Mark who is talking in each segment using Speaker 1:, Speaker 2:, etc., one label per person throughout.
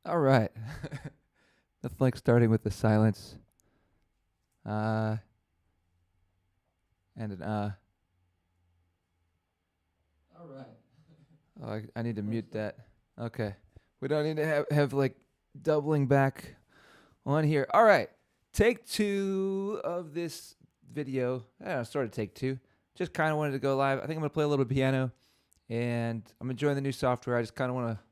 Speaker 1: All right. Nothing like starting with the silence. And an All right. Oh, I need to mute that. Okay. We don't need to have like doubling back on here. All right. Take two of this video. I don't know, sort of take two. Just kind of wanted to go live. I think I'm going to play a little piano and I'm enjoying the new software. I just kind of want to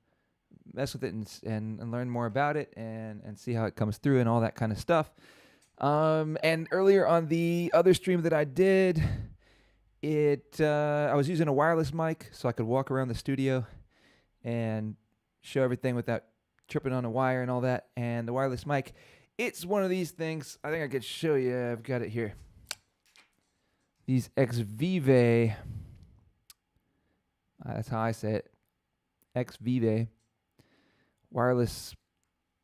Speaker 1: mess with it and learn more about it and see how it comes through and all that kind of stuff. And earlier on the other stream that I did, I was using a wireless mic so I could walk around the studio and show everything without tripping on a wire and all that. And the wireless mic, it's one of these things. I think I could show you. I've got it here. These XVive. That's how I say it. XVive wireless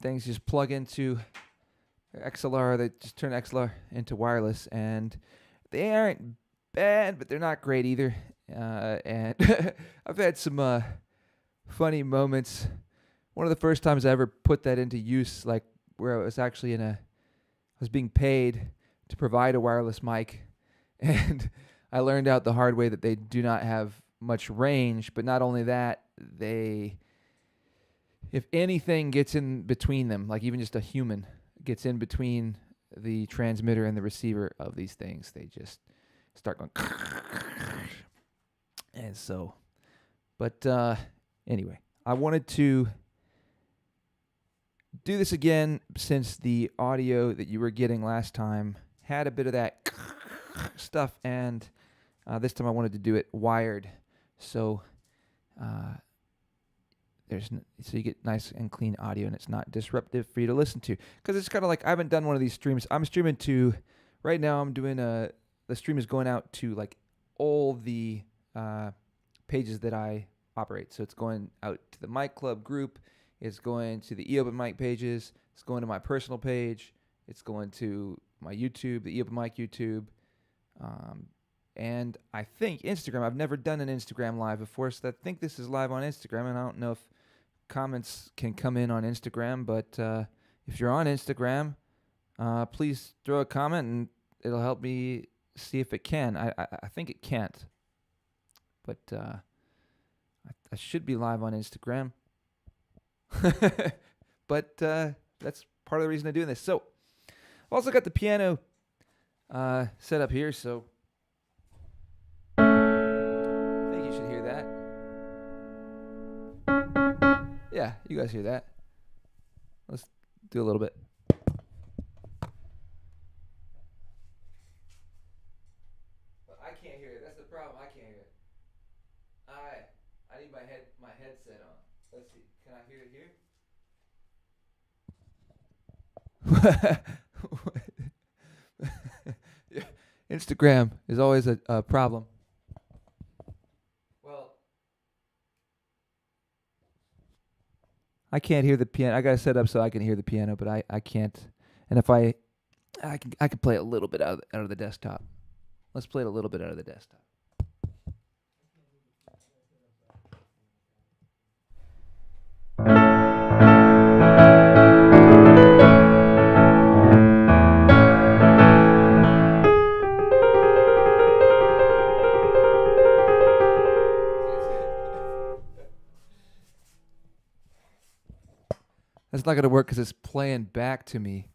Speaker 1: things just plug into XLR. They just turn XLR into wireless, and they aren't bad, but they're not great either. And I've had some funny moments. One of the first times I ever put that into use, like where I was actually I was being paid to provide a wireless mic, and I learned out the hard way that they do not have much range. But not only that, if anything gets in between them, like even just a human gets in between the transmitter and the receiver of these things, they just start going. And so, but anyway, I wanted to do this again since the audio that you were getting last time had a bit of that stuff, and this time I wanted to do it wired. So, so you get nice and clean audio, and it's not disruptive for you to listen to. Because it's kind of like I haven't done one of these streams. I'm streaming to right now. I'm doing the stream is going out to like all the pages that I operate. So it's going out to the Mic Club group. It's going to the eOpen Mic pages. It's going to my personal page. It's going to my YouTube, the eOpen Mic YouTube. And I think Instagram. I've never done an Instagram live before, so I think this is live on Instagram, and I don't know if comments can come in on Instagram, but if you're on Instagram, please throw a comment, and it'll help me see if it can. I think it can't, but I should be live on Instagram. But that's part of the reason I'm doing this. So I've also got the piano set up here, so I think you should hear that. Yeah, you guys hear that. Let's do a little bit. But I can't hear it. That's the problem. I can't hear it. I need my headset on. Let's see. Can I hear it here? Yeah. Instagram is always a problem. Well, I can't hear the piano. I got to set up so I can hear the piano, but I can't. And if I can play a little bit out of the desktop. Let's play it a little bit out of the desktop. That's not gonna work because it's playing back to me.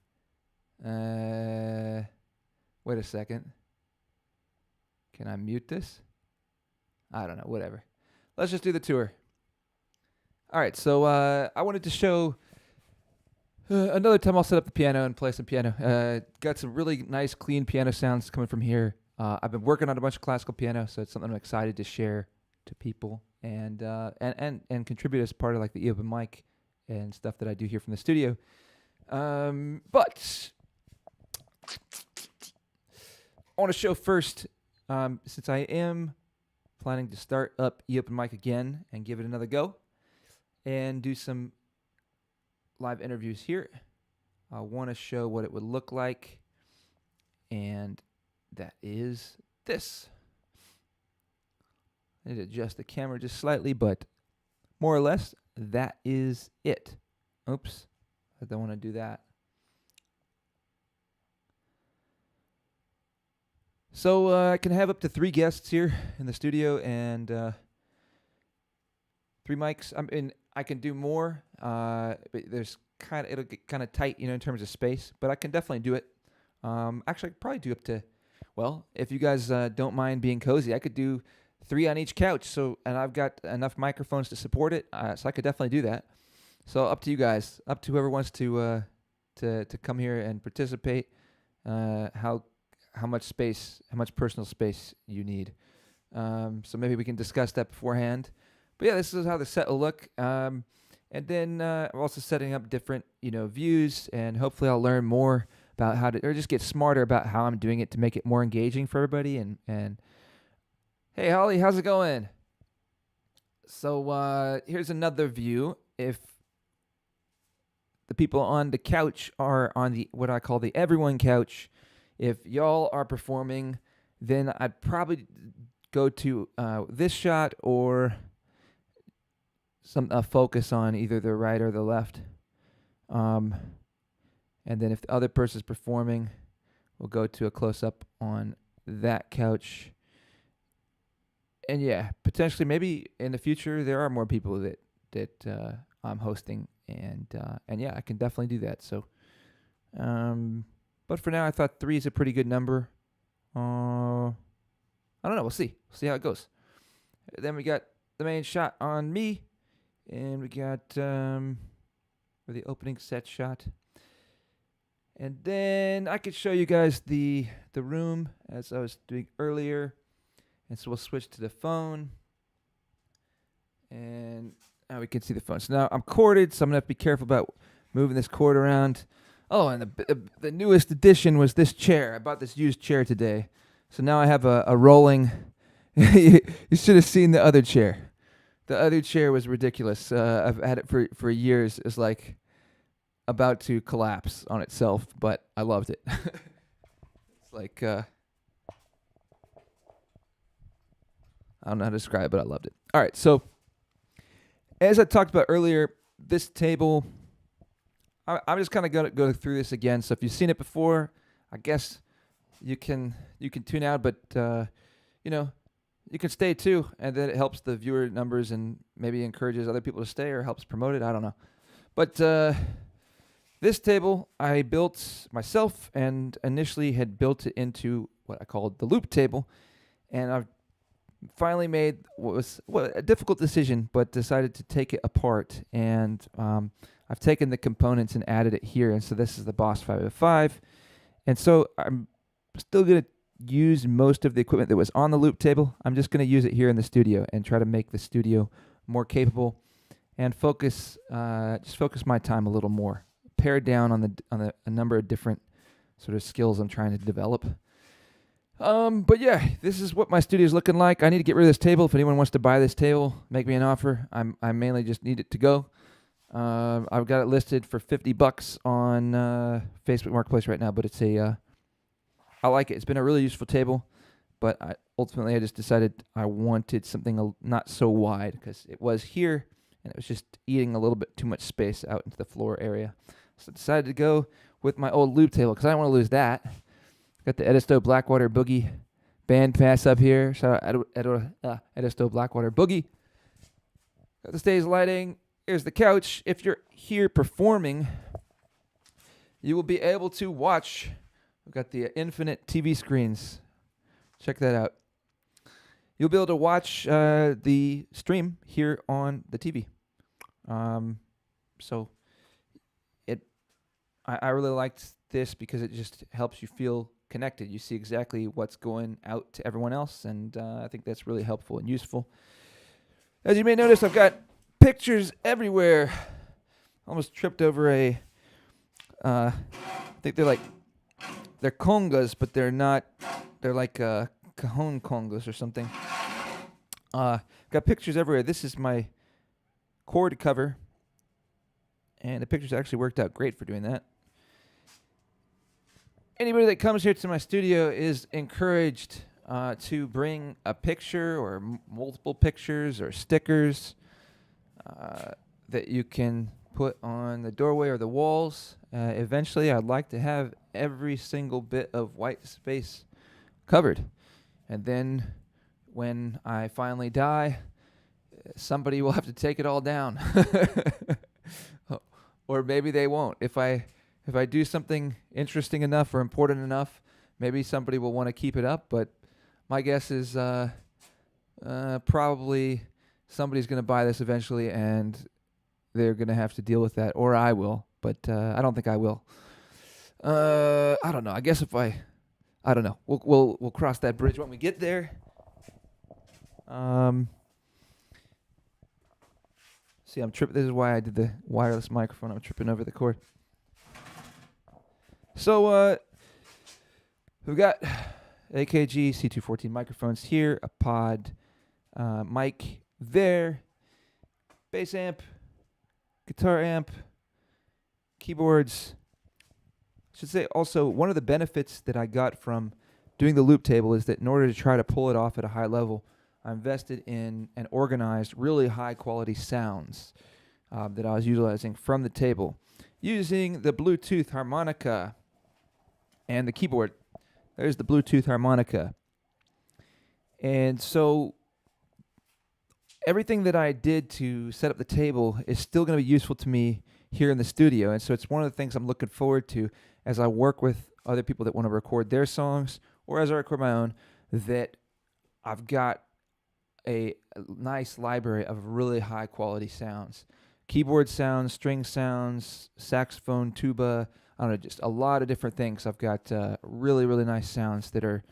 Speaker 1: Wait a second. Can I mute this? I don't know. Whatever. Let's just do the tour. All right. So I wanted to show another time I'll set up the piano and play some piano. Got some really nice, clean piano sounds coming from here. I've been working on a bunch of classical piano, so it's something I'm excited to share to people and contribute as part of like the eOpen Mic and stuff that I do here from the studio. But I want to show first, since I am planning to start up eOpen Mic again and give it another go and do some live interviews here, I want to show what it would look like, and that is this. I need to adjust the camera just slightly, but more or less, that is it. Oops, I don't want to do that. So I can have up to 3 guests here in the studio and 3 mics. I mean, I can do more, but it'll get kind of tight, in terms of space. But I can definitely do it. Actually, I could probably do up to, well, if you guys don't mind being cozy, I could do 3 on each couch. And I've got enough microphones to support it, so I could definitely do that. So up to you guys, up to whoever wants to come here and participate. How much space, how much personal space you need. So maybe we can discuss that beforehand. But yeah, this is how the set will look. And then I'm also setting up different, views, and hopefully I'll learn more about how to, or just get smarter about how I'm doing it to make it more engaging for everybody. And hey, Holly, how's it going? So here's another view. If the people on the couch are on the what I call the everyone couch, if y'all are performing, then I'd probably go to this shot or some focus on either the right or the left. And then if the other person's performing, we'll go to a close-up on that couch. And yeah, potentially maybe in the future there are more people that I'm hosting, and yeah, I can definitely do that. So, but for now, I thought 3 is a pretty good number. I don't know. We'll see. We'll see how it goes. Then we got the main shot on me, and we got the opening set shot. And then I could show you guys the room as I was doing earlier. And so we'll switch to the phone. And now we can see the phone. So now I'm corded, so I'm going to have to be careful about moving this cord around. Oh, and the newest addition was this chair. I bought this used chair today. So now I have a rolling... You should have seen the other chair. The other chair was ridiculous. I've had it for years. It's like about to collapse on itself, but I loved it. It's like... I don't know how to describe it, but I loved it. All right, so as I talked about earlier, this table, I'm just kind of going to go through this again. So if you've seen it before, I guess you can tune out, but you can stay too, and then it helps the viewer numbers and maybe encourages other people to stay or helps promote it. I don't know. But this table I built myself, and initially had built it into what I called the loop table, and I've finally made what was a difficult decision, but decided to take it apart. And I've taken the components and added it here. And so this is the Boss 505. And so I'm still going to use most of the equipment that was on the loop table. I'm just going to use it here in the studio and try to make the studio more capable and focus my time a little more, pared down on a number of different sort of skills I'm trying to develop. But yeah, this is what my studio is looking like. I need to get rid of this table. If anyone wants to buy this table, make me an offer. I mainly just need it to go. I've got it listed for $50 on Facebook Marketplace right now, but it's I like it. It's been a really useful table, but ultimately I just decided I wanted something not so wide, because it was here and it was just eating a little bit too much space out into the floor area. So I decided to go with my old loop table because I don't want to lose that. Got the Edisto Blackwater Boogie band pass up here. Shout out Edisto Blackwater Boogie. Got the stage lighting. Here's the couch. If you're here performing, you will be able to watch. We've got the infinite TV screens. Check that out. You'll be able to watch the stream here on the TV. So I really liked this because it just helps you feel connected. You see exactly what's going out to everyone else, and I think that's really helpful and useful. As you may notice, I've got pictures everywhere. Almost tripped over I think they're congas, but they're not. They're like cajon congas or something. Got pictures everywhere. This is my cord cover, and the pictures actually worked out great for doing that. Anybody that comes here to my studio is encouraged to bring a picture or multiple pictures or stickers that you can put on the doorway or the walls. Eventually, I'd like to have every single bit of white space covered. And then when I finally die, somebody will have to take it all down. Or maybe they won't. If I do something interesting enough or important enough, maybe somebody will want to keep it up. But my guess is probably somebody's going to buy this eventually, and they're going to have to deal with that, or I will. But I don't think I will. I don't know. I guess I don't know. We'll cross that bridge when we get there. See, I'm tripping. This is why I did the wireless microphone. I'm tripping over the cord. So we've got AKG C214 microphones here, a pod mic there, bass amp, guitar amp, keyboards. I should say also one of the benefits that I got from doing the loop table is that in order to try to pull it off at a high level, I invested in and organized really high quality sounds that I was utilizing from the table using the Bluetooth harmonica and the keyboard. There's the Bluetooth harmonica. And so everything that I did to set up the table is still going to be useful to me here in the studio. And so it's one of the things I'm looking forward to as I work with other people that want to record their songs or as I record my own, that I've got a nice library of really high quality sounds. Keyboard sounds, string sounds, saxophone, tuba, I don't know, just a lot of different things. I've got really, really nice sounds that are,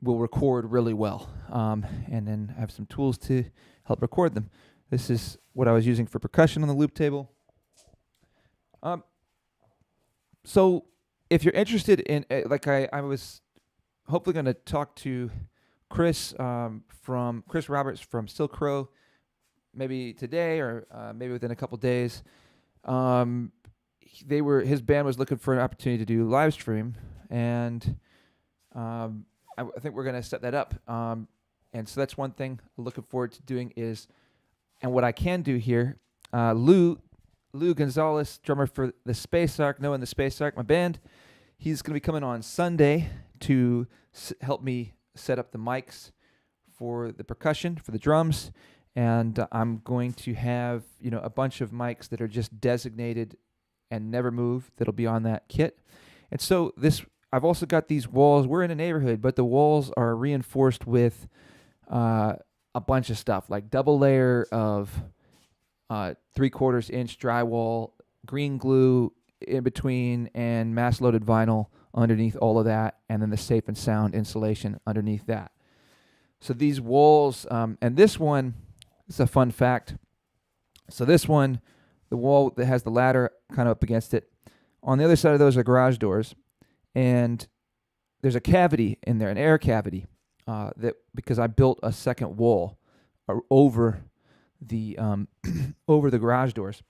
Speaker 1: will record really well. And then I have some tools to help record them. This is what I was using for percussion on the loop table. So if you're interested in, I was hopefully going to talk to Chris Chris Roberts from Still Crow, maybe today or maybe within a couple days. His band was looking for an opportunity to do live stream, and I think we're going to set that up. And so that's one thing I'm looking forward to doing is, and what I can do here, Lou Gonzalez, drummer for the Space Ark, Noah and the Space Ark, my band, he's going to be coming on Sunday to help me set up the mics for the percussion, for the drums, and I'm going to have a bunch of mics that are just designated and never move that'll be on that kit. And so I've also got these walls. We're in a neighborhood, but the walls are reinforced with a bunch of stuff, like double layer of 3/4 inch drywall, green glue in between, and mass loaded vinyl underneath all of that, and then the safe and sound insulation underneath that. So these walls, and this one, this is a fun fact. So this one, the wall that has the ladder kind of up against it, on the other side of those are garage doors, and there's a cavity in there, an air cavity, that because I built a second wall over the over the garage doors.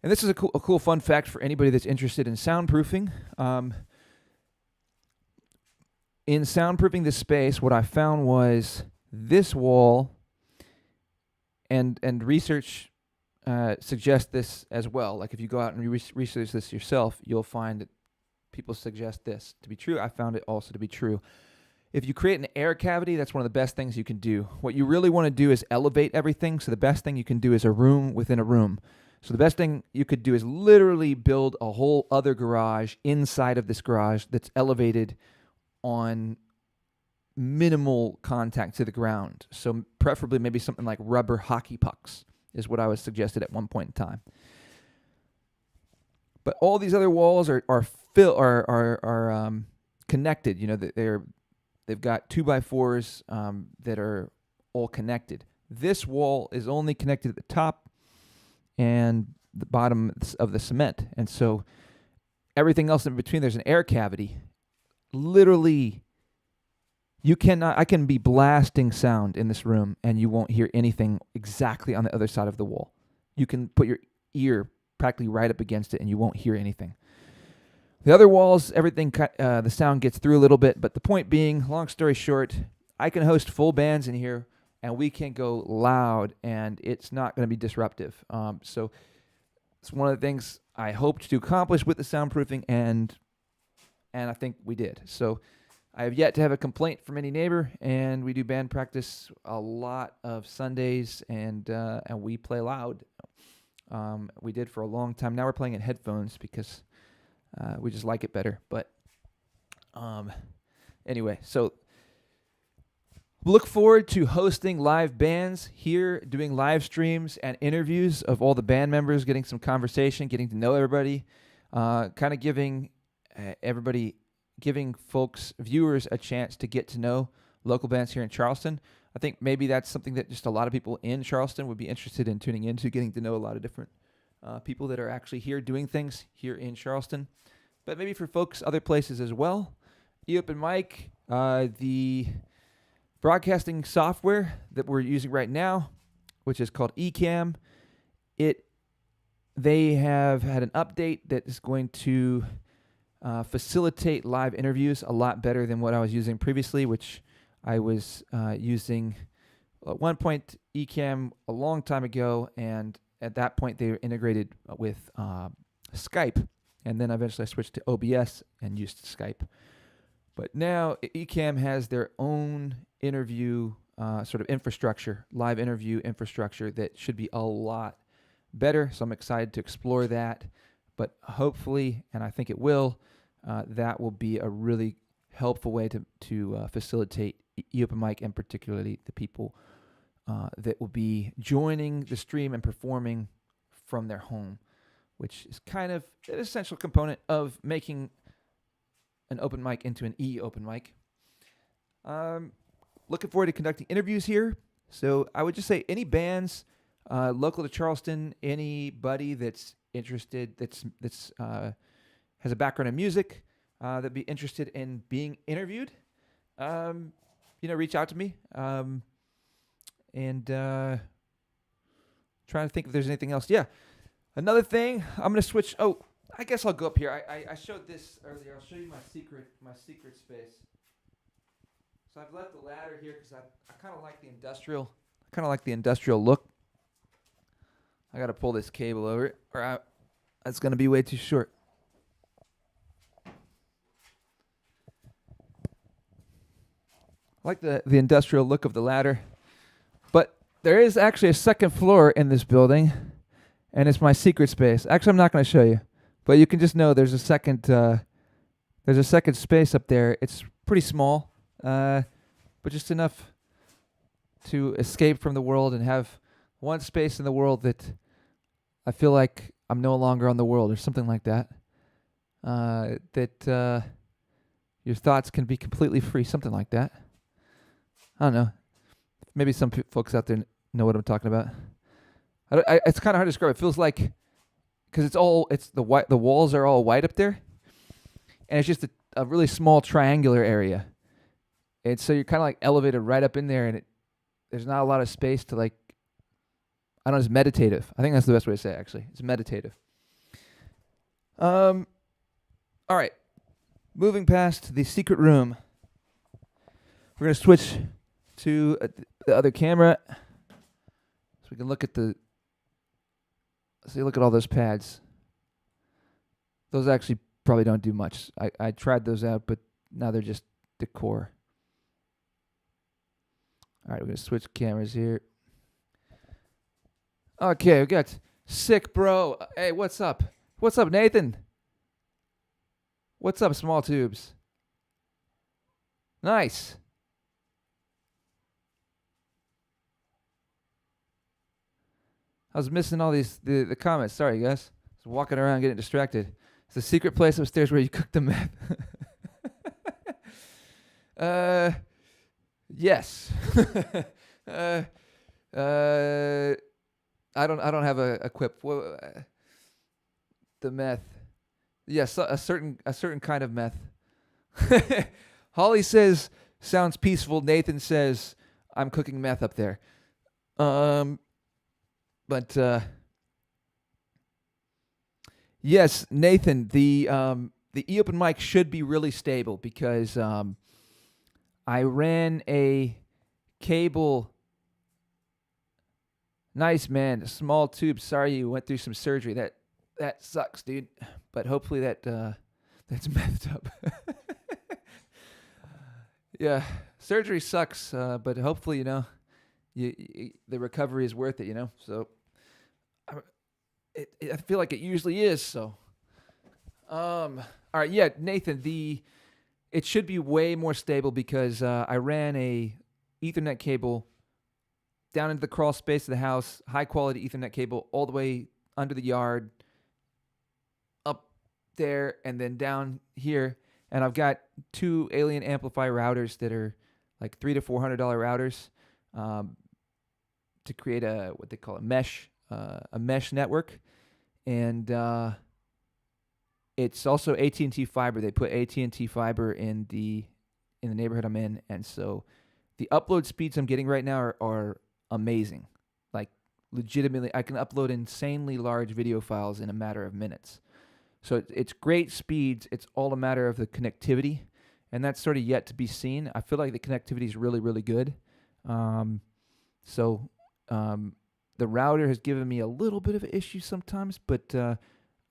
Speaker 1: And this is a cool fun fact for anybody that's interested in soundproofing. In soundproofing this space, what I found was this wall, and research suggests this as well. Like if you go out and research this yourself, you'll find that people suggest this to be true. I found it also to be true. If you create an air cavity, that's one of the best things you can do. What you really want to do is elevate everything. So the best thing you can do is a room within a room. So the best thing you could do is literally build a whole other garage inside of this garage that's elevated on minimal contact to the ground. So preferably maybe something like rubber hockey pucks is what I was suggested at one point in time. But all these other walls are connected. They've got 2x4s that are all connected. This wall is only connected at the top and the bottom of the cement. And so everything else in between, there's an air cavity. Literally, I can be blasting sound in this room and you won't hear anything exactly on the other side of the wall. You can put your ear practically right up against it and you won't hear anything. The other walls, everything, the sound gets through a little bit, but the point being, long story short, I can host full bands in here and we can go loud, and it's not going to be disruptive. So it's one of the things I hoped to accomplish with the soundproofing, and I think we did. So I have yet to have a complaint from any neighbor, and we do band practice a lot of Sundays, and we play loud. We did for a long time. Now we're playing in headphones because we just like it better. But anyway, so look forward to hosting live bands here, doing live streams and interviews of all the band members, getting some conversation, getting to know everybody, kind of giving folks, viewers, a chance to get to know local bands here in Charleston. I think maybe that's something that just a lot of people in Charleston would be interested in tuning into, getting to know a lot of different people that are actually here doing things here in Charleston. But maybe for folks other places as well. eOpen Mic, the broadcasting software that we're using right now, which is called Ecamm, they have had an update that is going to facilitate live interviews a lot better than what I was using previously, which I was using at one point Ecamm a long time ago, and at that point they were integrated with Skype, and then eventually I switched to OBS and used Skype. But now Ecamm has their own interview sort of infrastructure, live interview infrastructure that should be a lot better, so I'm excited to explore that. But hopefully, and I think it will, that will be a really helpful way to facilitate eOpen Mic, and particularly the people that will be joining the stream and performing from their home, which is kind of an essential component of making an open mic into an eOpen Mic. Looking forward to conducting interviews here. So I would just say any bands local to Charleston, anybody that's interested, that's has a background in music, that'd be interested in being interviewed, reach out to me. And trying to think if there's anything else. Yeah, another thing. I'm gonna switch. Oh, I guess I'll go up here. I showed this earlier. I'll show you my secret space. So I've left the ladder here because I kind of like the industrial look. I got to pull this cable over it, or that's going to be way too short. I like the industrial look of the ladder. But there is actually a second floor in this building, and it's my secret space. Actually, I'm not going to show you, but you can just know there's a second space up there. It's pretty small, but just enough to escape from the world and have one space in the world that I feel like I'm no longer on the world, or something like that. That your thoughts can be completely free, something like that. I don't know. Maybe some folks out there know what I'm talking about. It's kind of hard to describe. It feels like, because the walls are all white up there, and it's just a really small triangular area, and so you're kind of like elevated right up in there, and there's not a lot of space to like. I don't know. It's meditative. I think that's the best way to say it. Actually, it's meditative. All right. Moving past the secret room, we're gonna switch to the other camera, so we can look at look at all those pads. Those actually probably don't do much. I tried those out, but now they're just decor. All right, we're gonna switch cameras here. Okay, we got Sick Bro. Hey, what's up? What's up, Nathan? What's up, Small Tubes? Nice. I was missing all the comments. Sorry, guys. I was walking around getting distracted. It's a secret place upstairs where you cook the meth. Yes. I don't have a quip. The meth. Yes, a certain kind of meth. Holly says sounds peaceful. Nathan says I'm cooking meth up there. But yes, Nathan, the eOpen Mic should be really stable because I ran a cable Nice, man. Small tube. Sorry you went through some surgery. That sucks, dude. But hopefully that's methed up. Yeah, surgery sucks, but hopefully the recovery is worth it. So I, I feel like it usually is. So all right, yeah, Nathan. It should be way more stable because I ran a Ethernet cable down into the crawl space of the house, high quality Ethernet cable all the way under the yard, up there, and then down here. And I've got two Alien Amplify routers that are like $300 to $400 routers to create what they call a mesh network, and it's also AT&T fiber. They put AT&T fiber in the neighborhood I'm in, and so the upload speeds I'm getting right now are amazing. Like legitimately, I can upload insanely large video files in a matter of minutes. So it's great speeds. It's all a matter of the connectivity, and that's sort of yet to be seen. I feel like the connectivity is really, really good. So the router has given me a little bit of an issue sometimes, but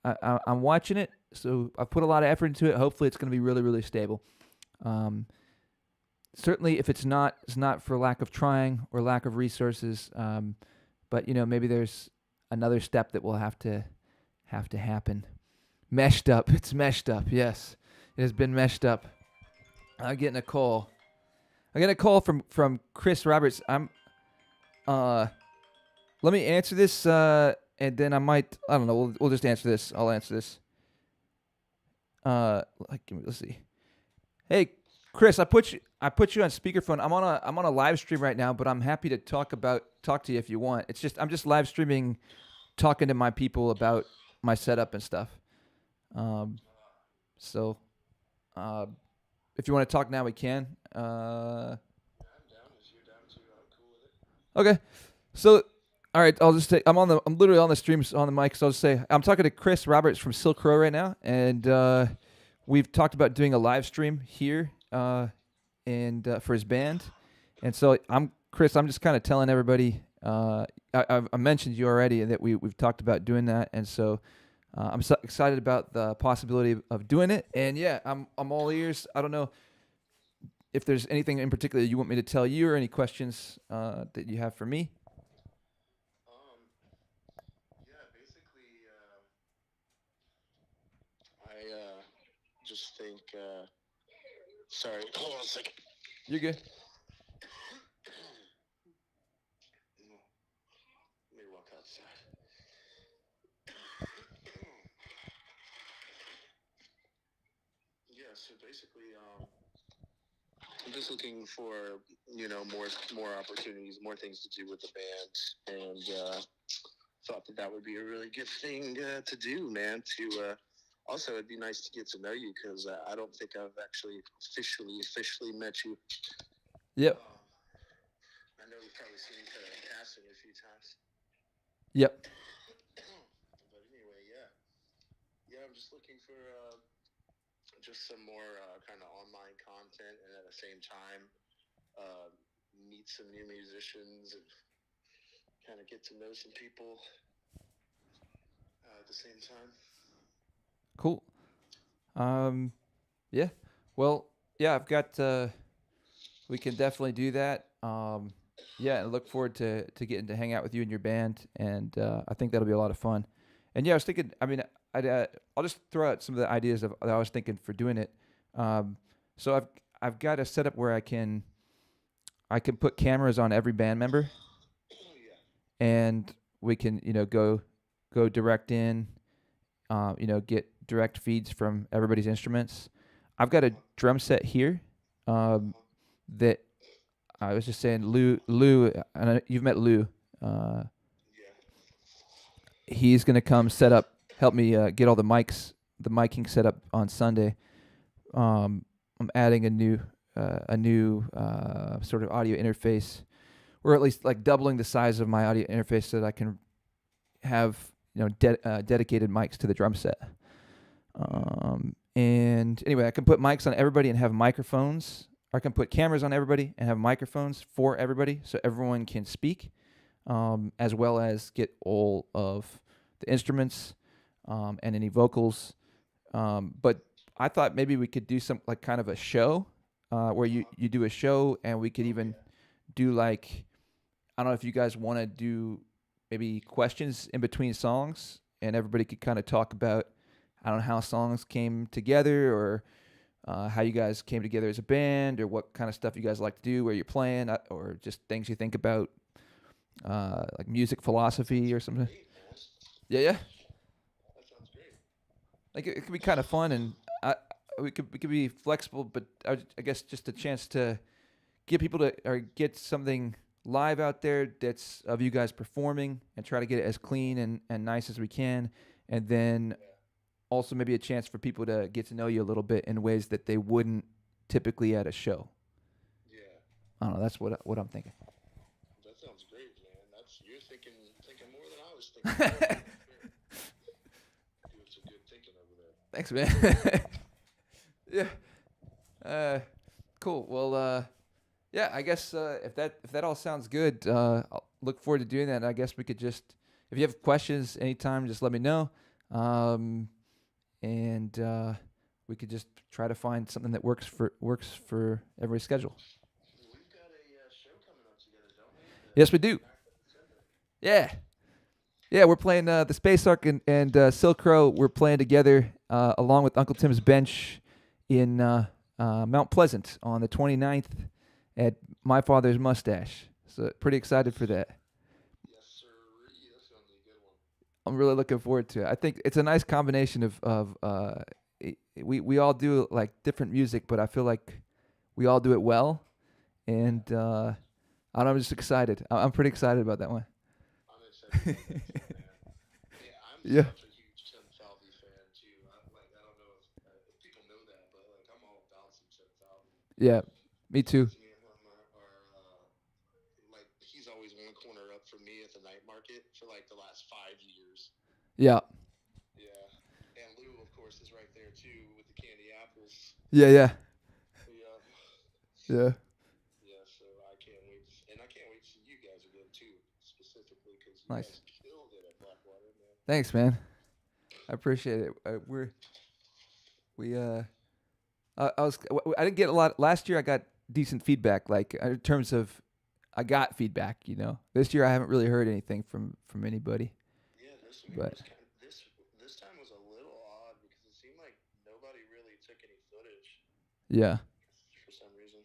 Speaker 1: I'm watching it. So I've put a lot of effort into it. Hopefully, it's going to be really, really stable. Certainly, if it's not for lack of trying or lack of resources. But maybe there's another step that will have to happen. Meshed up. It's meshed up. Yes, it has been meshed up. I'm getting a call. From Chris Roberts. Let me answer this, and then I don't know. We'll just answer this. I'll answer this. Let's see. Hey, Chris, I put you on speakerphone. I'm on a live stream right now, but I'm happy to talk to you if you want. I'm just live streaming, talking to my people about my setup and stuff. So if you want to talk now, we can. I'm down. If you're down too, I'm cool with it. Okay. So, all right, I'll just say I'm literally on the stream on the mic, so I'll just say I'm talking to Chris Roberts from Silk Row right now, and we've talked about doing a live stream here, and for his band, and so Chris. I'm just kind of telling everybody. I mentioned you already, and that we've talked about doing that, and so I'm so excited about the possibility of doing it. And yeah, I'm all ears. I don't know if there's anything in particular you want me to tell you, or any questions that you have for me.
Speaker 2: Just think, sorry, hold on a second.
Speaker 1: You're good.
Speaker 2: Let me walk outside. Yeah, so basically, I'm just looking for, more opportunities, more things to do with the band, and thought that would be a really good thing to do, man, also, it'd be nice to get to know you, because I don't think I've actually officially met you.
Speaker 1: Yep.
Speaker 2: I know you've probably seen each other in passing a few times.
Speaker 1: Yep.
Speaker 2: But anyway, yeah, I'm just looking for just some more kind of online content, and at the same time, meet some new musicians and kind of get to know some people at the same time.
Speaker 1: Cool. Yeah. Well, yeah, I've got. We can definitely do that. Yeah, and look forward to getting to hang out with you and your band, and I think that'll be a lot of fun. And yeah, I was thinking. I mean, I'll just throw out some of the ideas that I was thinking for doing it. So I've got a setup where I can put cameras on every band member, and we can go direct in. Get direct feeds from everybody's instruments. I've got a drum set here that I was just saying, Lou, and you've met Lou. He's going to come help me get all the miking set up on Sunday. I'm adding a new sort of audio interface, or at least like doubling the size of my audio interface so that I can have dedicated mics to the drum set. And anyway, I can put mics on everybody and have microphones. Or I can put cameras on everybody and have microphones for everybody, so everyone can speak. as well as get all of the instruments and any vocals. But I thought maybe we could do some like kind of a show where you do a show and we could even do like I don't know if you guys want to do maybe questions in between songs and everybody could kind of talk about I don't know how songs came together or how you guys came together as a band or what kind of stuff you guys like to do where you're playing or just things you think about like music philosophy or something.
Speaker 2: Great, man.
Speaker 1: Yeah, yeah.
Speaker 2: That sounds great.
Speaker 1: Like it could be kind of fun and we could be flexible, but I guess just a chance to get people to or get something live out there that's of you guys performing and try to get it as clean and nice as we can, and then also maybe a chance for people to get to know you a little bit in ways that they wouldn't typically at a show.
Speaker 2: Yeah,
Speaker 1: I don't know. That's what I'm thinking.
Speaker 2: that sounds great, man. That's you're thinking more than I was thinking. Doing some good thinking over there.
Speaker 1: Thanks, man. Yeah. Cool. Well, yeah. I guess if that all sounds good, I'll look forward to doing that. I guess we could just, if you have questions anytime, just let me know, and we could just try to find something that works for everybody's schedule.
Speaker 2: We've got a show coming up together, don't we?
Speaker 1: Yes, we do. Yeah. Yeah, we're playing the Space Ark and Silk Crow. We're playing together along with Uncle Tim's Bench in Mount Pleasant on the 29th at My Father's Mustache. So pretty excited for that.
Speaker 2: Yes, sir. That's gonna be a good one.
Speaker 1: I'm really looking forward to it. I think it's a nice combination we all do like different music, but I feel like we all do it well. And I don't know, I'm just excited. I'm pretty excited about that one.
Speaker 2: I'm excited about that too, man. Yeah, I'm
Speaker 1: Yeah.
Speaker 2: such a huge Tim Falvey fan too. I don't know if people know that, but like I'm all about some Tim Falvey.
Speaker 1: Yeah, me too.
Speaker 2: Me and him are like he's always one corner up from me at the night market for like the last 5 years.
Speaker 1: Yeah.
Speaker 2: Yeah, and Lou, of course, is right there too with the candy apples.
Speaker 1: Yeah, yeah.
Speaker 2: Yeah,
Speaker 1: Yeah.
Speaker 2: yeah. So I can't wait, and I can't wait to see you guys again too, specifically because you
Speaker 1: Nice.
Speaker 2: guys killed it at Blackwater, man.
Speaker 1: Thanks, man. I appreciate it. We I didn't get a lot last year. I got decent feedback, like in terms of I got feedback. This year I haven't really heard anything from anybody.
Speaker 2: Yeah, this week
Speaker 1: But
Speaker 2: was kind of this time was a little odd because it seemed like nobody really took any footage
Speaker 1: yeah,
Speaker 2: for some reason.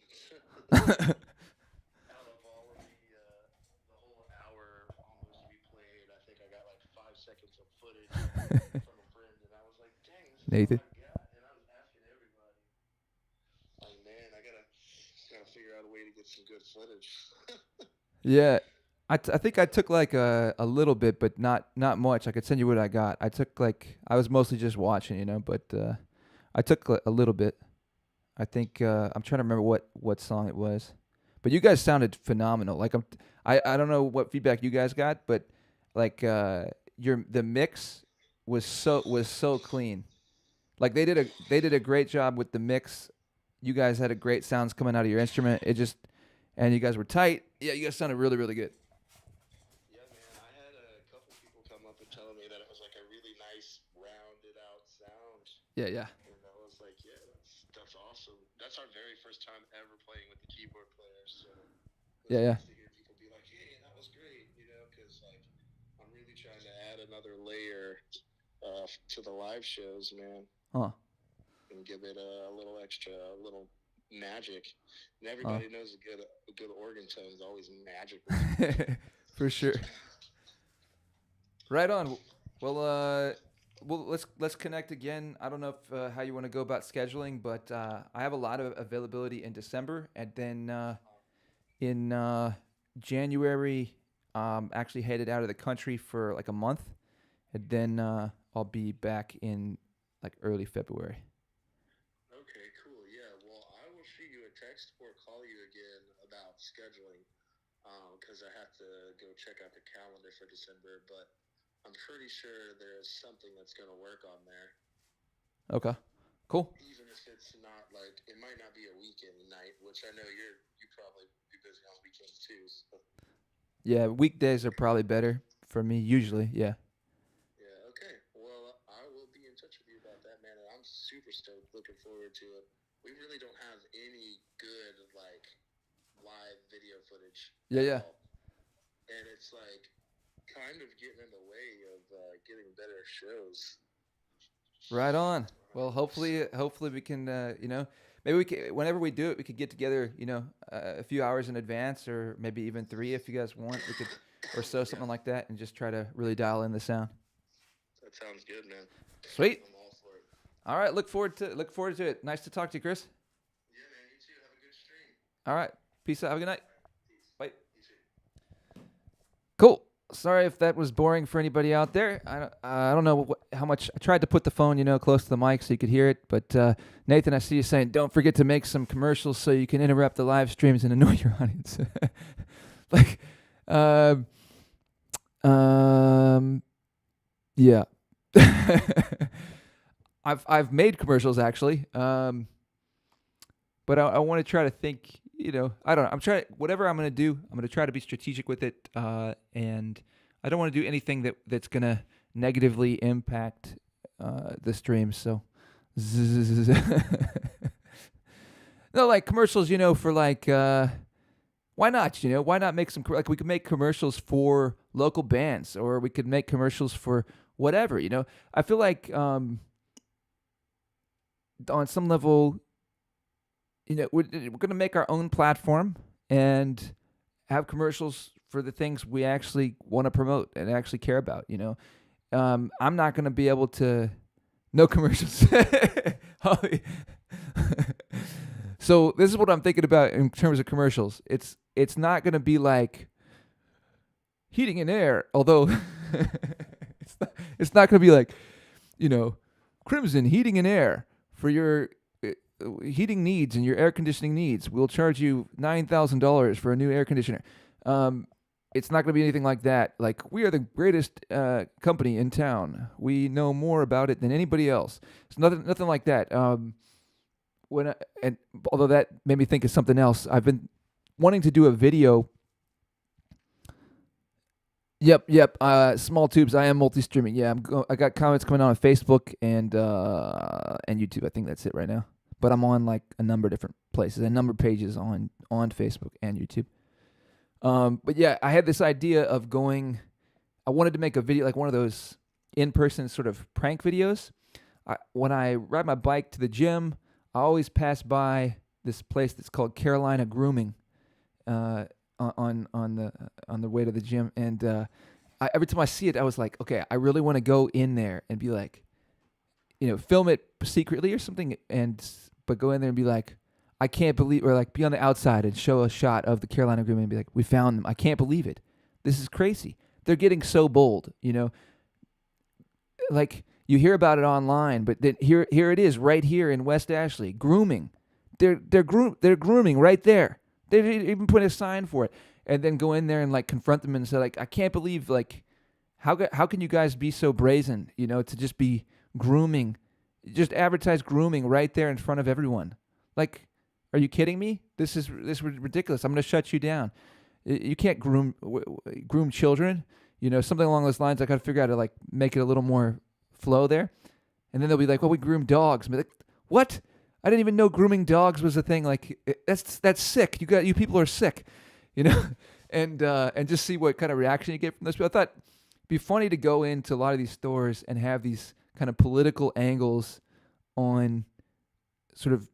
Speaker 2: Out of all of the whole hour almost we played, I think I got like 5 seconds of footage from a friend, and I was like, "Dang, this is
Speaker 1: Nathan.
Speaker 2: all I got." And I was asking everybody, like, "Man, I gotta figure out a way to get some good footage."
Speaker 1: Yeah. I think I took like a little bit, but not much. I could send you what I got. I took like I was mostly just watching, but I took a little bit. I think I'm trying to remember what song it was, but you guys sounded phenomenal. Like I don't know what feedback you guys got, but like the mix was so clean. Like they did a great job with the mix. You guys had a great sounds coming out of your instrument. And you guys were tight. Yeah, you guys sounded really really good.
Speaker 2: Yeah, man, I had a couple people come up and tell me that it was like a really nice, rounded out sound.
Speaker 1: Yeah, yeah,
Speaker 2: And I was like, yeah, that's awesome. That's our very first time ever playing with the keyboard players. So it was
Speaker 1: yeah, yeah.
Speaker 2: nice to hear people be like, hey, that was great, because like I'm really trying to add another layer to the live shows, man,
Speaker 1: Huh.
Speaker 2: and give it a little extra, a little magic. And
Speaker 1: Huh.
Speaker 2: everybody knows a good organ tone is always magic.
Speaker 1: For sure. Right on. Well, let's connect again. I don't know if how you want to go about scheduling, but I have a lot of availability in December, and then in January, actually headed out of the country for like a month, and then I'll be back in like early February.
Speaker 2: Okay, cool. Yeah, well, I will shoot you a text or call you again about scheduling because I have to go check out the calendar for December, but I'm pretty sure there's something that's going to work on there.
Speaker 1: Okay. Cool.
Speaker 2: Even if it's not like, it might not be a weekend night, which I know you probably be busy on weekends too. So.
Speaker 1: Yeah, weekdays are probably better for me usually. Yeah.
Speaker 2: Yeah, okay. Well, I will be in touch with you about that, man. And I'm super stoked, looking forward to it. We really don't have any good, like, live video footage
Speaker 1: Yeah,
Speaker 2: at
Speaker 1: yeah.
Speaker 2: all. And it's, like, kind of getting in the way of getting better shows.
Speaker 1: Right on. Well,
Speaker 2: 100%.
Speaker 1: hopefully we can, maybe we can, whenever we do it, we could get together, a few hours in advance, or maybe even 3 if you guys want. We could, or so,
Speaker 2: Yeah,
Speaker 1: something like that, and just try to really dial in the sound.
Speaker 2: that sounds good, man.
Speaker 1: Sweet.
Speaker 2: I'm all for it.
Speaker 1: All right. Look forward to it. Nice to talk to you, Chris.
Speaker 2: Yeah, man. You too. Have a good stream.
Speaker 1: All right. Peace out. Have a good night.
Speaker 2: All right. Peace.
Speaker 1: Bye.
Speaker 2: You too.
Speaker 1: Cool. Sorry if that was boring for anybody out there. I don't know how much I tried to put the phone, close to the mic so you could hear it. But Nathan, I see you saying, don't forget to make some commercials so you can interrupt the live streams and annoy your audience. like, yeah. I've made commercials actually, but I want to try to think. I don't know. I'm trying whatever I'm gonna do. I'm gonna try to be strategic with it, and I don't want to do anything that's gonna negatively impact the stream. So, no, like commercials, for like, why not? Why not make some like we could make commercials for local bands, or we could make commercials for whatever. I feel like on some level, we're going to make our own platform and have commercials for the things we actually want to promote and actually care about. I'm not going to be able to no commercials. So this is what I'm thinking about in terms of commercials. It's not going to be like heating and air, although it's not going to be like, Crimson Heating and Air for your heating needs and your air conditioning needs. We'll charge you $9,000 for a new air conditioner. It's not going to be anything like that. Like, we are the greatest company in town. We know more about it than anybody else. It's nothing like that. And although that made me think of something else, I've been wanting to do a video. Yep. Small tubes. I am multi-streaming. Yeah, I got comments coming on Facebook and YouTube. I think that's it right now. But I'm on like a number of different places, a number of pages on Facebook and YouTube. But yeah, I had this idea of going. I wanted to make a video, like one of those in-person sort of prank videos. When I ride my bike to the gym, I always pass by this place that's called Carolina Grooming. On the way to the gym, and every time I see it, I was like, okay, I really want to go in there and be like, film it secretly or something, but go in there and be like, I can't believe, or like be on the outside and show a shot of the Carolina Grooming and be like, we found them. I can't believe it. This is crazy. They're getting so bold, Like, you hear about it online, but then here it is, right here in West Ashley, grooming. They're grooming right there. They didn't even put a sign for it, and then go in there and like confront them and say like, I can't believe, like, how can you guys be so brazen, to just be grooming, just advertise grooming right there in front of everyone. Like, are you kidding me? This is ridiculous. I'm going to shut you down. You can't groom children, something along those lines. I got to figure out how to like make it a little more flow there, and then they'll be like, well, we groom dogs. Be like, what? I didn't even know grooming dogs was a thing. Like, that's sick. You people are sick, and just see what kind of reaction you get from those people. I thought it'd be funny to go into a lot of these stores and have these kind of political angles on sort of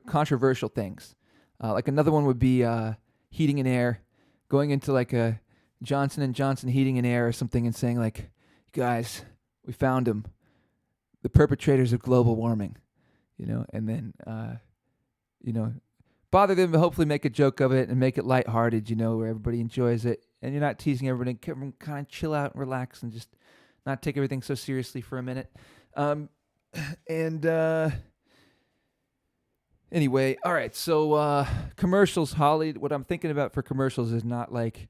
Speaker 1: controversial things. Like another one would be heating and air, going into like a Johnson & Johnson heating and air or something and saying like, guys, we found them. The perpetrators of global warming, and then, bother them, but hopefully make a joke of it and make it lighthearted, where everybody enjoys it. And you're not teasing everybody. Kind of chill out and relax and just not take everything so seriously for a minute. Anyway, all right. So commercials, Holly, what I'm thinking about for commercials is not like,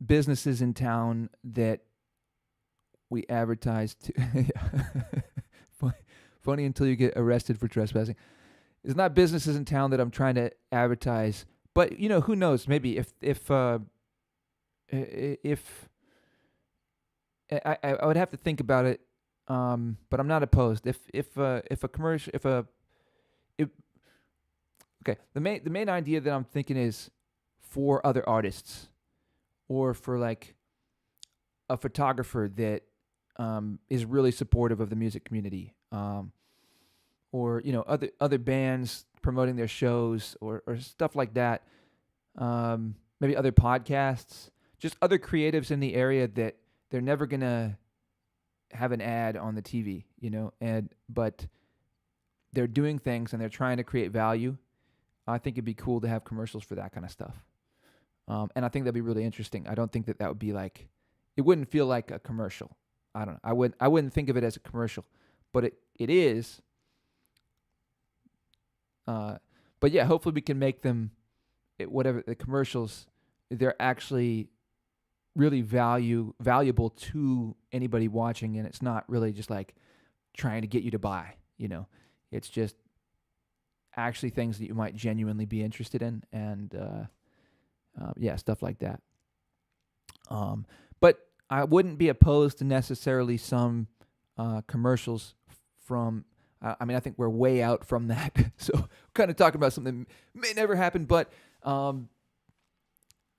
Speaker 1: businesses in town that we advertise to. Funny until you get arrested for trespassing. It's not businesses in town that I'm trying to advertise But who knows? Maybe if I would have to think about it. But I'm not opposed. If a commercial if okay, the main idea that I'm thinking is for other artists, or for like a photographer that is really supportive of the music community, or other bands promoting their shows, or stuff like that. Maybe other podcasts, just other creatives in the area that they're never gonna have an ad on the TV, but they're doing things and they're trying to create value. I think it'd be cool to have commercials for that kind of stuff. And I think that'd be really interesting. I don't think that would be like, it wouldn't feel like a commercial. I don't know. I wouldn't think of it as a commercial, but it is. But yeah, hopefully we can make them, whatever the commercials, they're actually really valuable to anybody watching, and it's not really just like trying to get you to buy. It's just actually things that you might genuinely be interested in, and yeah, stuff like that. But I wouldn't be opposed to necessarily some commercials from. I mean, I think we're way out from that, so we're kind of talking about something that may never happen. But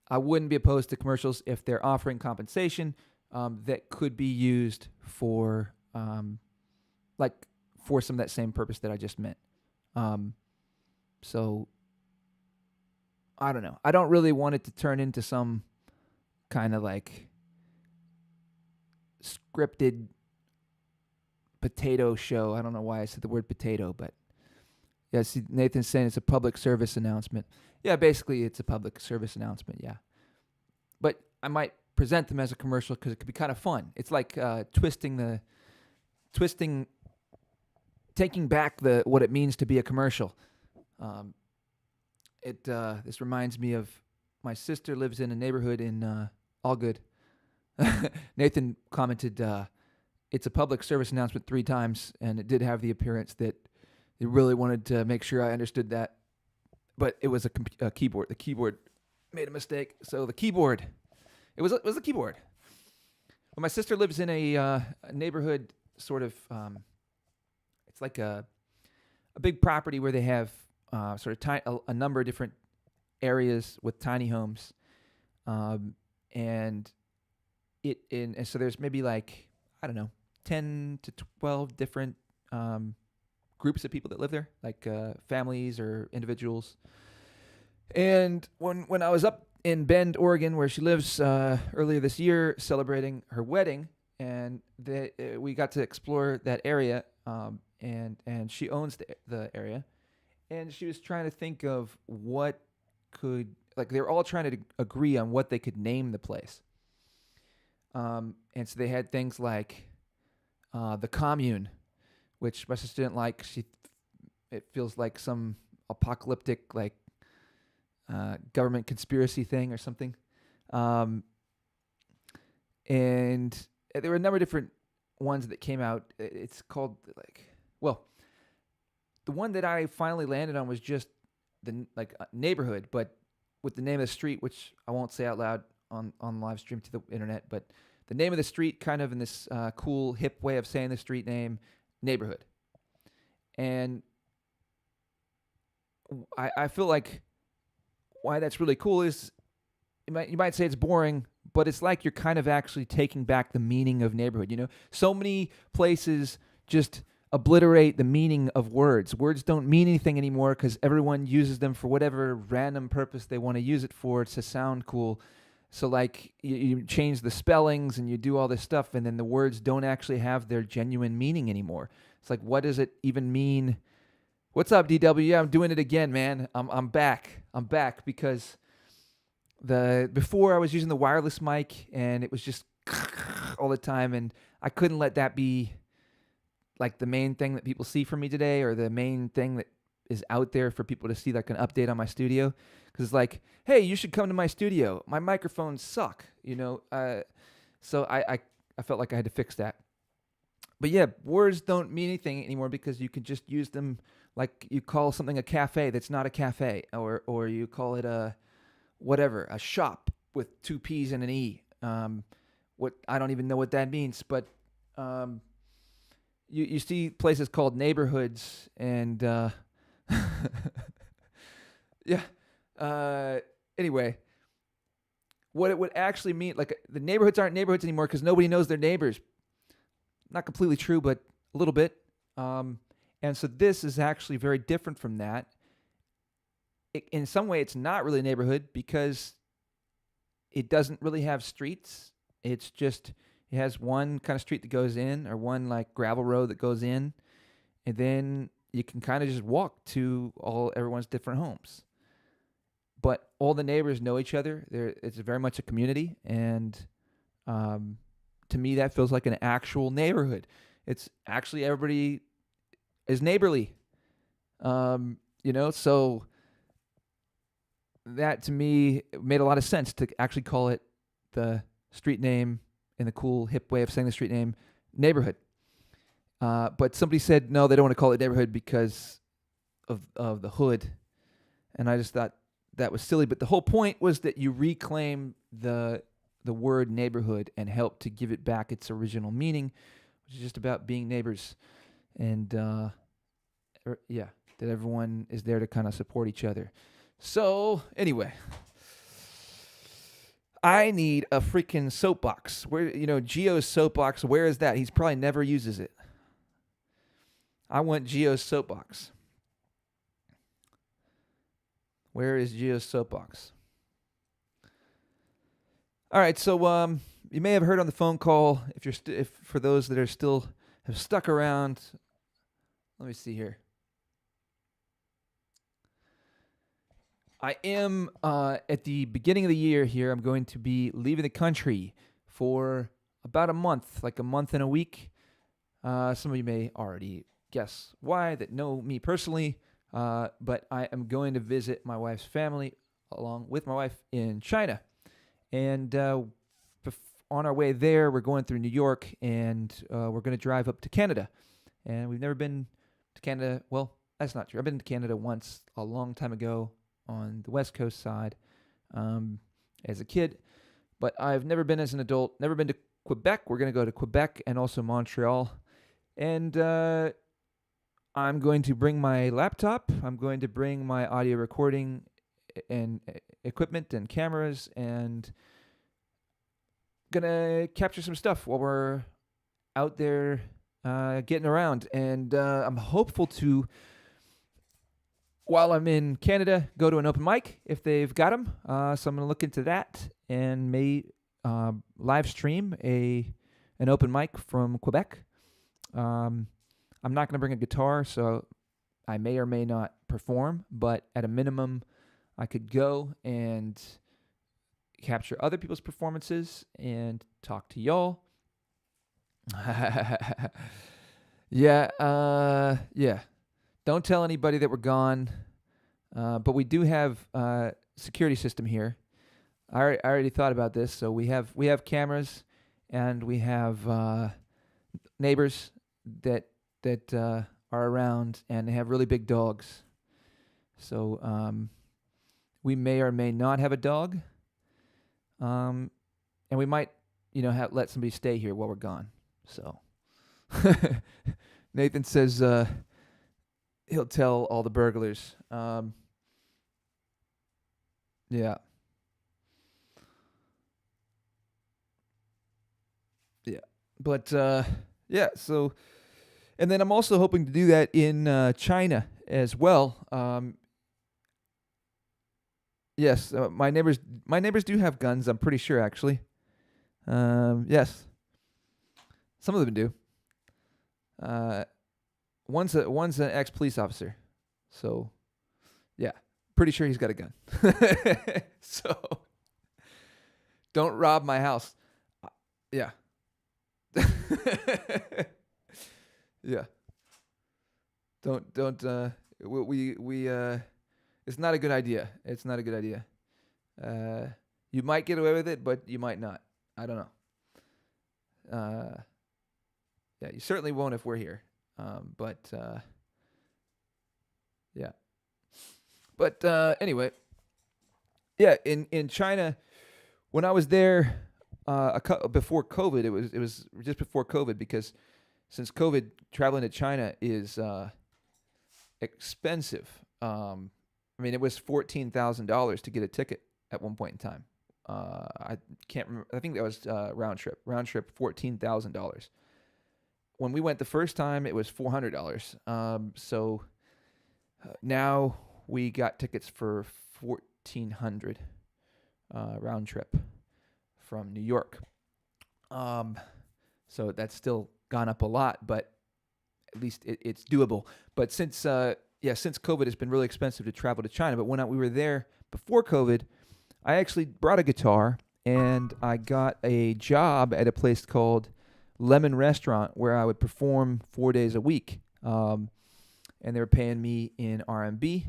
Speaker 1: I wouldn't be opposed to commercials if they're offering compensation that could be used for for some of that same purpose that I just meant. So I don't know. I don't really want it to turn into some kind of like scripted potato show. I don't know why I said the word potato, but yeah, see, Nathan's saying it's a public service announcement. Yeah, basically it's a public service announcement, yeah. But I might present them as a commercial because it could be kind of fun. It's like taking back what it means to be a commercial. This reminds me of my sister lives in a neighborhood in Allgood. Nathan commented, it's a public service announcement 3 times, and it did have the appearance that they really wanted to make sure I understood that. But it was a keyboard. The keyboard made a mistake. So the keyboard, it was the keyboard. Well, my sister lives in a neighborhood sort of, it's like a big property where they have sort of a number of different areas with tiny homes, and so there's maybe like, I don't know, 10 to 12 different groups of people that live there, like families or individuals. And when I was up in Bend, Oregon, where she lives, earlier this year, celebrating her wedding, and we got to explore that area, and she owns the area, and she was trying to think of what could, like, they were all trying to agree on what they could name the place. And so they had things like the commune, which my sister didn't like. It feels like some apocalyptic, like, government conspiracy thing or something. And there were a number of different ones that came out. It's called, like, well, the one that I finally landed on was just the neighborhood, but with the name of the street, which I won't say out loud on live stream to the internet, but the name of the street, kind of in this cool, hip way of saying the street name, neighborhood. And I feel like why that's really cool is you might say it's boring, but it's like you're kind of actually taking back the meaning of neighborhood. So many places just obliterate the meaning of words. Words don't mean anything anymore because everyone uses them for whatever random purpose they want to use it for to sound cool. So, like, you change the spellings and you do all this stuff, and then the words don't actually have their genuine meaning anymore. It's like, what does it even mean? What's up, DW? Yeah, I'm doing it again, man. I'm back. I'm back because before I was using the wireless mic, and it was just all the time, and I couldn't let that be like the main thing that people see from me today, or the main thing that is out there for people to see, like an update on my studio. Because it's like, hey, you should come to my studio. My microphones suck, So I felt like I had to fix that. But yeah, words don't mean anything anymore because you can just use them like you call something a cafe that's not a cafe, or you call it a whatever, a shop with two P's and an E. What I don't even know what that means, but um, you see places called neighborhoods, and yeah. Uh, anyway, what it would actually mean, like the neighborhoods aren't neighborhoods anymore because nobody knows their neighbors. Not completely true, but a little bit. And so this is actually very different from that. In some way, it's not really a neighborhood because it doesn't really have streets. It's just it has one kind of street that goes in, or one like gravel road that goes in, and then you can kind of just walk to all everyone's different homes. But all the neighbors know each other. It's very much a community, and um, to me, that feels like an actual neighborhood. It's actually everybody is neighborly. So that to me made a lot of sense to actually call it the street name in the cool hip way of saying the street name, neighborhood. But somebody said no, they don't want to call it neighborhood because of the hood, and I just thought that was silly. But the whole point was that you reclaim the word neighborhood and help to give it back its original meaning, which is just about being neighbors, and that everyone is there to kind of support each other. So anyway, I need a freaking soapbox. Where Geo's soapbox? Where is that? He's probably never uses it. I want Geo's soapbox. Where is Geo's soapbox? All right, so you may have heard on the phone call, if for those that are still have stuck around. Let me see here. I am at the beginning of the year here. I'm going to be leaving the country for about a month, like a month and a week. Some of you may already guess why, that know me personally, but I am going to visit my wife's family along with my wife in China. And on our way there, we're going through New York, and we're going to drive up to Canada. And we've never been to Canada. Well, that's not true. I've been to Canada once a long time ago on the West Coast side as a kid, but I've never been as an adult, never been to Quebec. We're going to go to Quebec and also Montreal. And I'm going to bring my laptop. I'm going to bring my audio recording and equipment and cameras, and gonna capture some stuff while we're out there getting around. And I'm hopeful to, while I'm in Canada, go to an open mic if they've got them. So I'm gonna look into that and may live stream an open mic from Quebec. I'm not gonna bring a guitar, so I may or may not perform, but at a minimum, I could go and capture other people's performances and talk to y'all. Yeah. Don't tell anybody that we're gone, but we do have a security system here. I already thought about this. So we have cameras, and we have neighbors that are around, and they have really big dogs. So we may or may not have a dog, and we might, let somebody stay here while we're gone. So Nathan says he'll tell all the burglars. Yeah. But yeah. So, and then I'm also hoping to do that in China as well. Yes, my neighbors do have guns. I'm pretty sure, actually. Yes, some of them do. One's an ex-police officer, so yeah, pretty sure he's got a gun. So don't rob my house. Yeah. Yeah. Don't. We. It's not a good idea. It's not a good idea. You might get away with it, but you might not. I don't know. Yeah, you certainly won't if we're here. But yeah. But anyway, yeah. In China, when I was there before COVID, it was just before COVID because since COVID, traveling to China is expensive. I mean, it was $14,000 to get a ticket at one point in time. I can't remember. I think that was round trip. Round trip, $14,000. When we went the first time, it was $400. So now we got tickets for 1,400 round trip from New York. So that's still gone up a lot, but at least it's doable. But since since COVID, it's been really expensive to travel to China. But when we were there before COVID, I actually brought a guitar and I got a job at a place called Lemon Restaurant where I would perform 4 days a week. And they were paying me in RMB,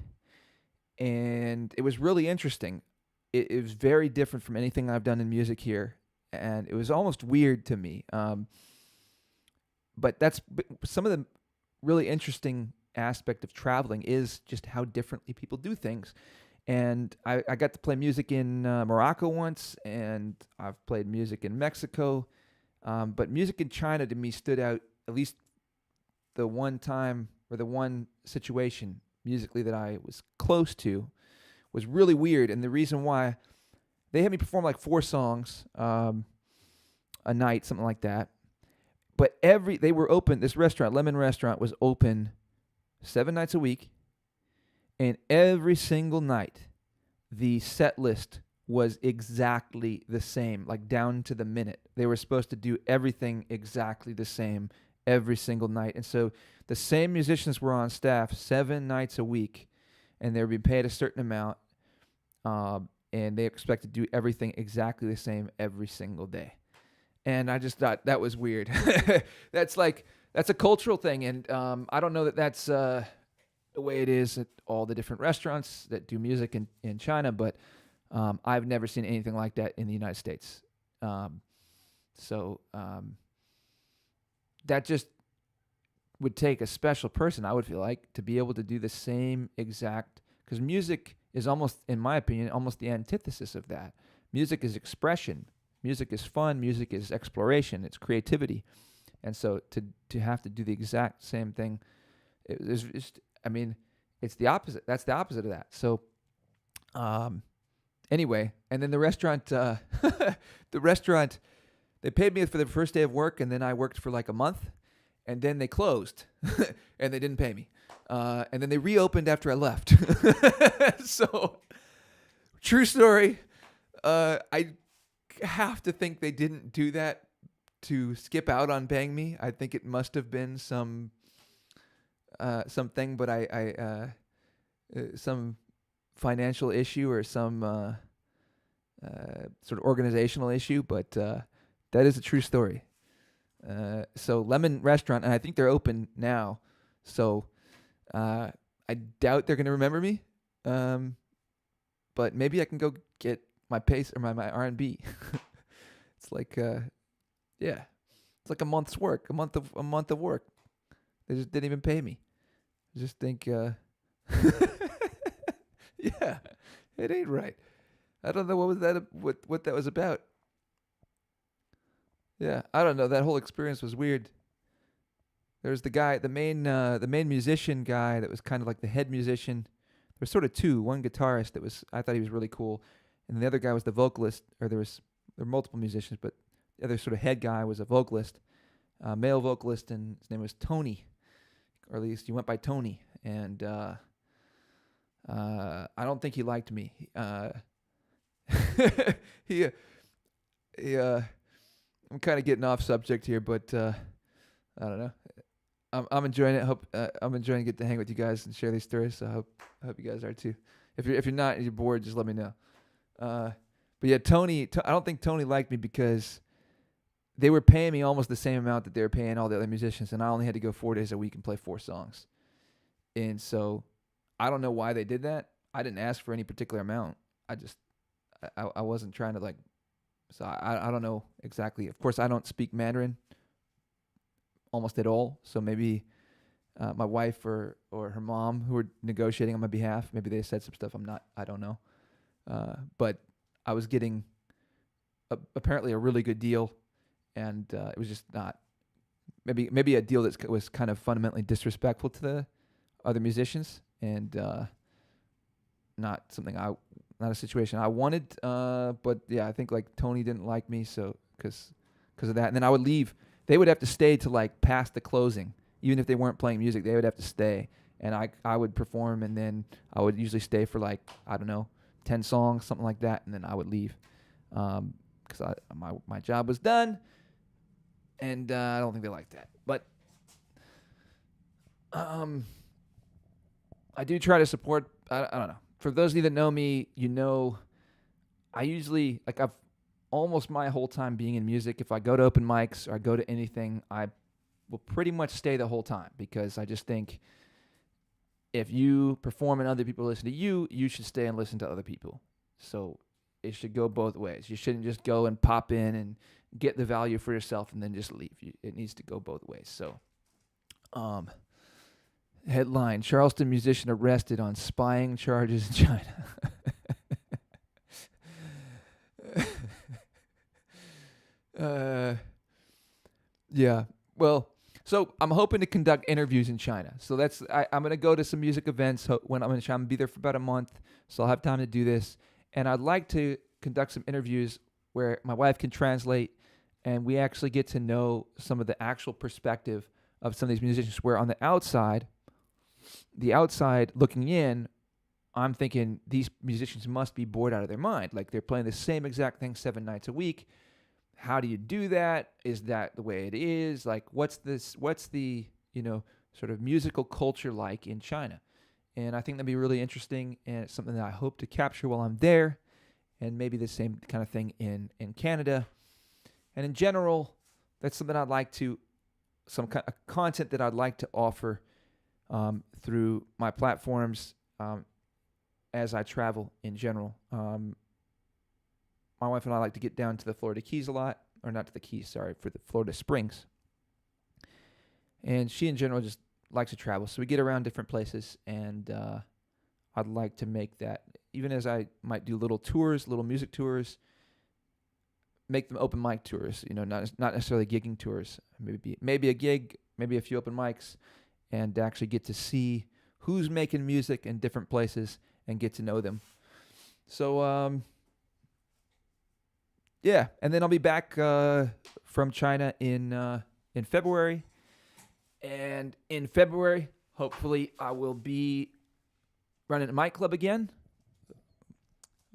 Speaker 1: and it was really interesting. It was very different from anything I've done in music here, and it was almost weird to me. But that's some of the really interesting aspect of traveling is just how differently people do things. And I got to play music in Morocco once, and I've played music in Mexico. But music in China to me stood out, at least the one time or the one situation musically that I was close to was really weird. And the reason why, they had me perform like 4 songs a night, something like that. But they were open, this restaurant, Lemon Restaurant, was open 7 nights a week. And every single night, the set list was exactly the same, like down to the minute. They were supposed to do everything exactly the same every single night. And so the same musicians were on staff 7 nights a week, and they would be paid a certain amount, and they expected to do everything exactly the same every single day. And I just thought that was weird. That's a cultural thing, and I don't know that that's the way it is at all the different restaurants that do music in China, but I've never seen anything like that in the United States. So that just would take a special person, I would feel like, to be able to do the same exact, because music is almost, in my opinion, almost the antithesis of that. Music is expression. Music is fun. Music is exploration. It's creativity. And so to have to do the exact same thing, it's the opposite. That's the opposite of that. So anyway, and then the restaurant, they paid me for the first day of work, and then I worked for like a month, and then they closed, and they didn't pay me. And then they reopened after I left. So, true story. I have to think they didn't do that to skip out on paying me. I think it must have been something, but some financial issue or some sort of organizational issue. But that is a true story. So Lemon Restaurant, and I think they're open now. So I doubt they're going to remember me. But maybe I can go get my pace or my R&B. It's like it's like a month's work, a month of work. They just didn't even pay me. I just think yeah, it ain't right. I don't know what that was about. Yeah, I don't know. That whole experience was weird. There's the main musician guy that was kind of like the head musician. There was sort of 2, one guitarist I thought he was really cool, and the other guy was the vocalist. Or there were multiple musicians, but the other sort of head guy was a vocalist, male vocalist, and his name was Tony, or at least he went by Tony. And I don't think he liked me. He I'm kind of getting off subject here, but I don't know. I'm enjoying it. I'm enjoying getting to hang with you guys and share these stories. So I hope you guys are too. If you're not and you're bored, just let me know. But yeah, Tony. I don't think Tony liked me because they were paying me almost the same amount that they were paying all the other musicians, and I only had to go 4 days a week and play 4 songs. And so I don't know why they did that. I didn't ask for any particular amount. I wasn't trying to so I don't know exactly. Of course, I don't speak Mandarin, almost at all. So maybe my wife or her mom who were negotiating on my behalf, maybe they said some stuff I don't know. But I was getting apparently a really good deal, and it was just not maybe a deal that was kind of fundamentally disrespectful to the other musicians, and not a situation I wanted. But yeah, I think like Tony didn't like me, so because of that, and then I would leave. They would have to stay to like past the closing, even if they weren't playing music. They would have to stay, and I would perform, and then I would usually stay for like, I don't know, 10 songs, something like that, and then I would leave, because my job was done, and I don't think they liked that. But I do try to support. I don't know. For those of you that know me, I usually, like, I've almost my whole time being in music. If I go to open mics or I go to anything, I will pretty much stay the whole time, because I just think if you perform and other people listen to you, you should stay and listen to other people. So it should go both ways. You shouldn't just go and pop in and get the value for yourself and then just leave. It needs to go both ways. So, headline: Charleston musician arrested on spying charges in China. Yeah. Well, so I'm hoping to conduct interviews in China. So I'm going to go to some music events when I'm in China. I'm going to be there for about a month, so I'll have time to do this. And I'd like to conduct some interviews where my wife can translate, and we actually get to know some of the actual perspective of some of these musicians, where on the outside looking in, I'm thinking these musicians must be bored out of their mind. Like, they're playing the same exact thing 7 nights a week. How do you do that? Is that the way it is? Like, what's the sort of musical culture like in China? And I think that'd be really interesting, and it's something that I hope to capture while I'm there, and maybe the same kind of thing in Canada. And in general, that's something some kind of content that I'd like to offer through my platforms as I travel in general. My wife and I like to get down to the Florida Keys a lot, or not to the Keys, sorry, for the Florida Springs. And she in general just likes to travel. So we get around different places, and I'd like to make that, even as I might do little music tours, make them open mic tours, not necessarily gigging tours. Maybe a gig, maybe a few open mics, and actually get to see who's making music in different places and get to know them. So, yeah, and then I'll be back from China in February. And in February, hopefully, I will be running a mic club again.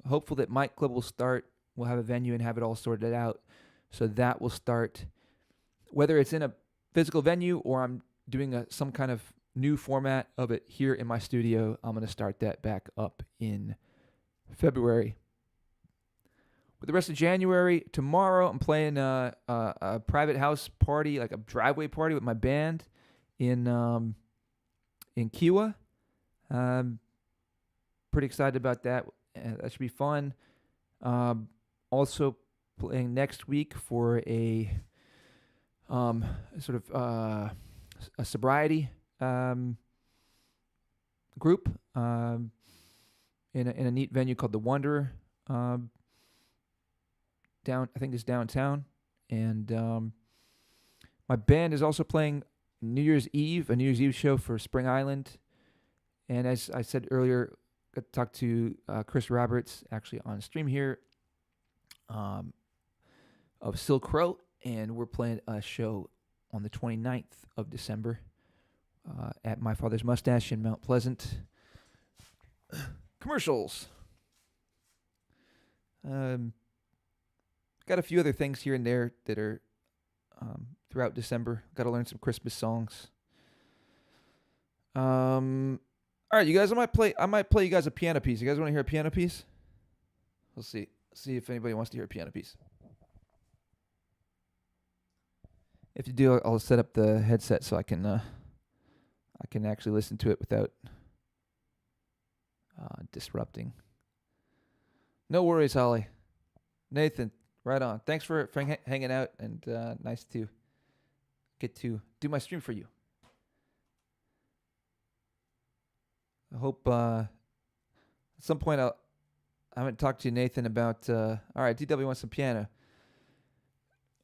Speaker 1: Hopeful that mic club will start. We'll have a venue and have it all sorted out. So that will start, whether it's in a physical venue or I'm doing some kind of new format of it here in my studio. I'm going to start that back up in February. With the rest of January, tomorrow I'm playing a private house party, like a driveway party with my band in Kiwa. Pretty excited about that. That should be fun. Also playing next week for a sort of a sobriety group in a neat venue called The Wanderer. I think it's downtown, and my band is also playing a New Year's Eve show for Spring Island. And as I said earlier, got to talk to Chris Roberts actually on stream here of Silk Crow, and we're playing a show on the 29th of December at My Father's Mustache in Mount Pleasant. Commercials. Got a few other things here and there that are throughout December. Got to learn some Christmas songs. All right, you guys. I might play you guys a piano piece. You guys want to hear a piano piece? We'll see. See if anybody wants to hear a piano piece. If you do, I'll set up the headset so I can actually listen to it without disrupting. No worries, Holly. Nathan, right on. Thanks for hanging out, and nice to get to do my stream for you. I hope at some point I haven't talked to Nathan about. All right, DW wants some piano.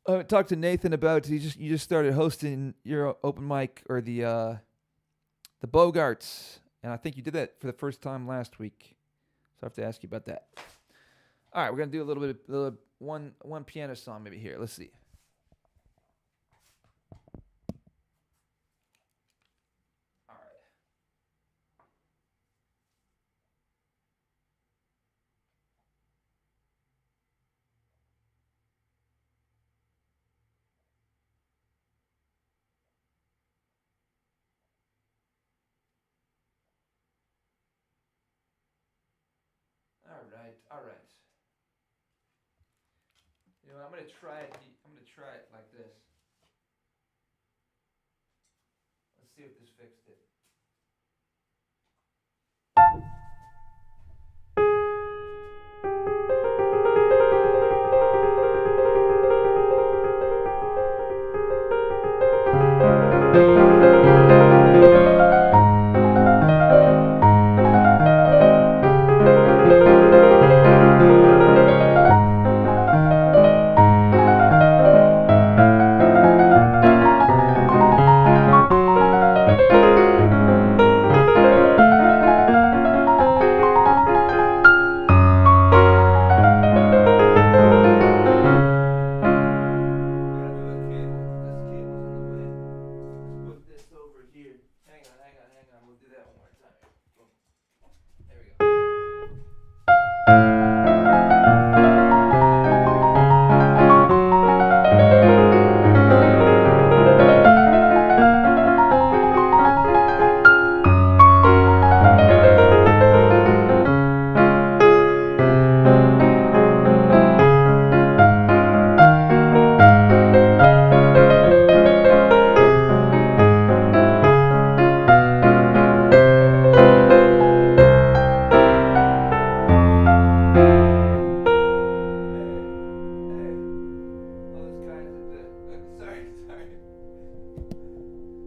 Speaker 1: I haven't talked to Nathan about. You just started hosting your open mic or the Bogarts, and I think you did that for the first time last week. So I have to ask you about that. All right, we're gonna do a little bit of one piano song maybe here. Let's see. All right. All right. You know, I'm gonna try it. I'm gonna try it like this. Let's see if this fixed it.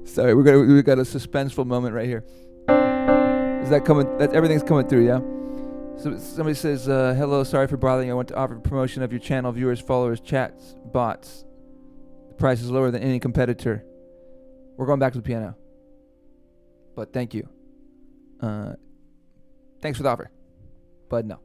Speaker 1: Sorry, we got a suspenseful moment right here. Is that coming? That everything's coming through, yeah. So somebody says, "Hello, sorry for bothering you. I want to offer promotion of your channel, viewers, followers, chats, bots. The price is lower than any competitor." We're going back to the piano, but thank you. Thanks for the offer, but no.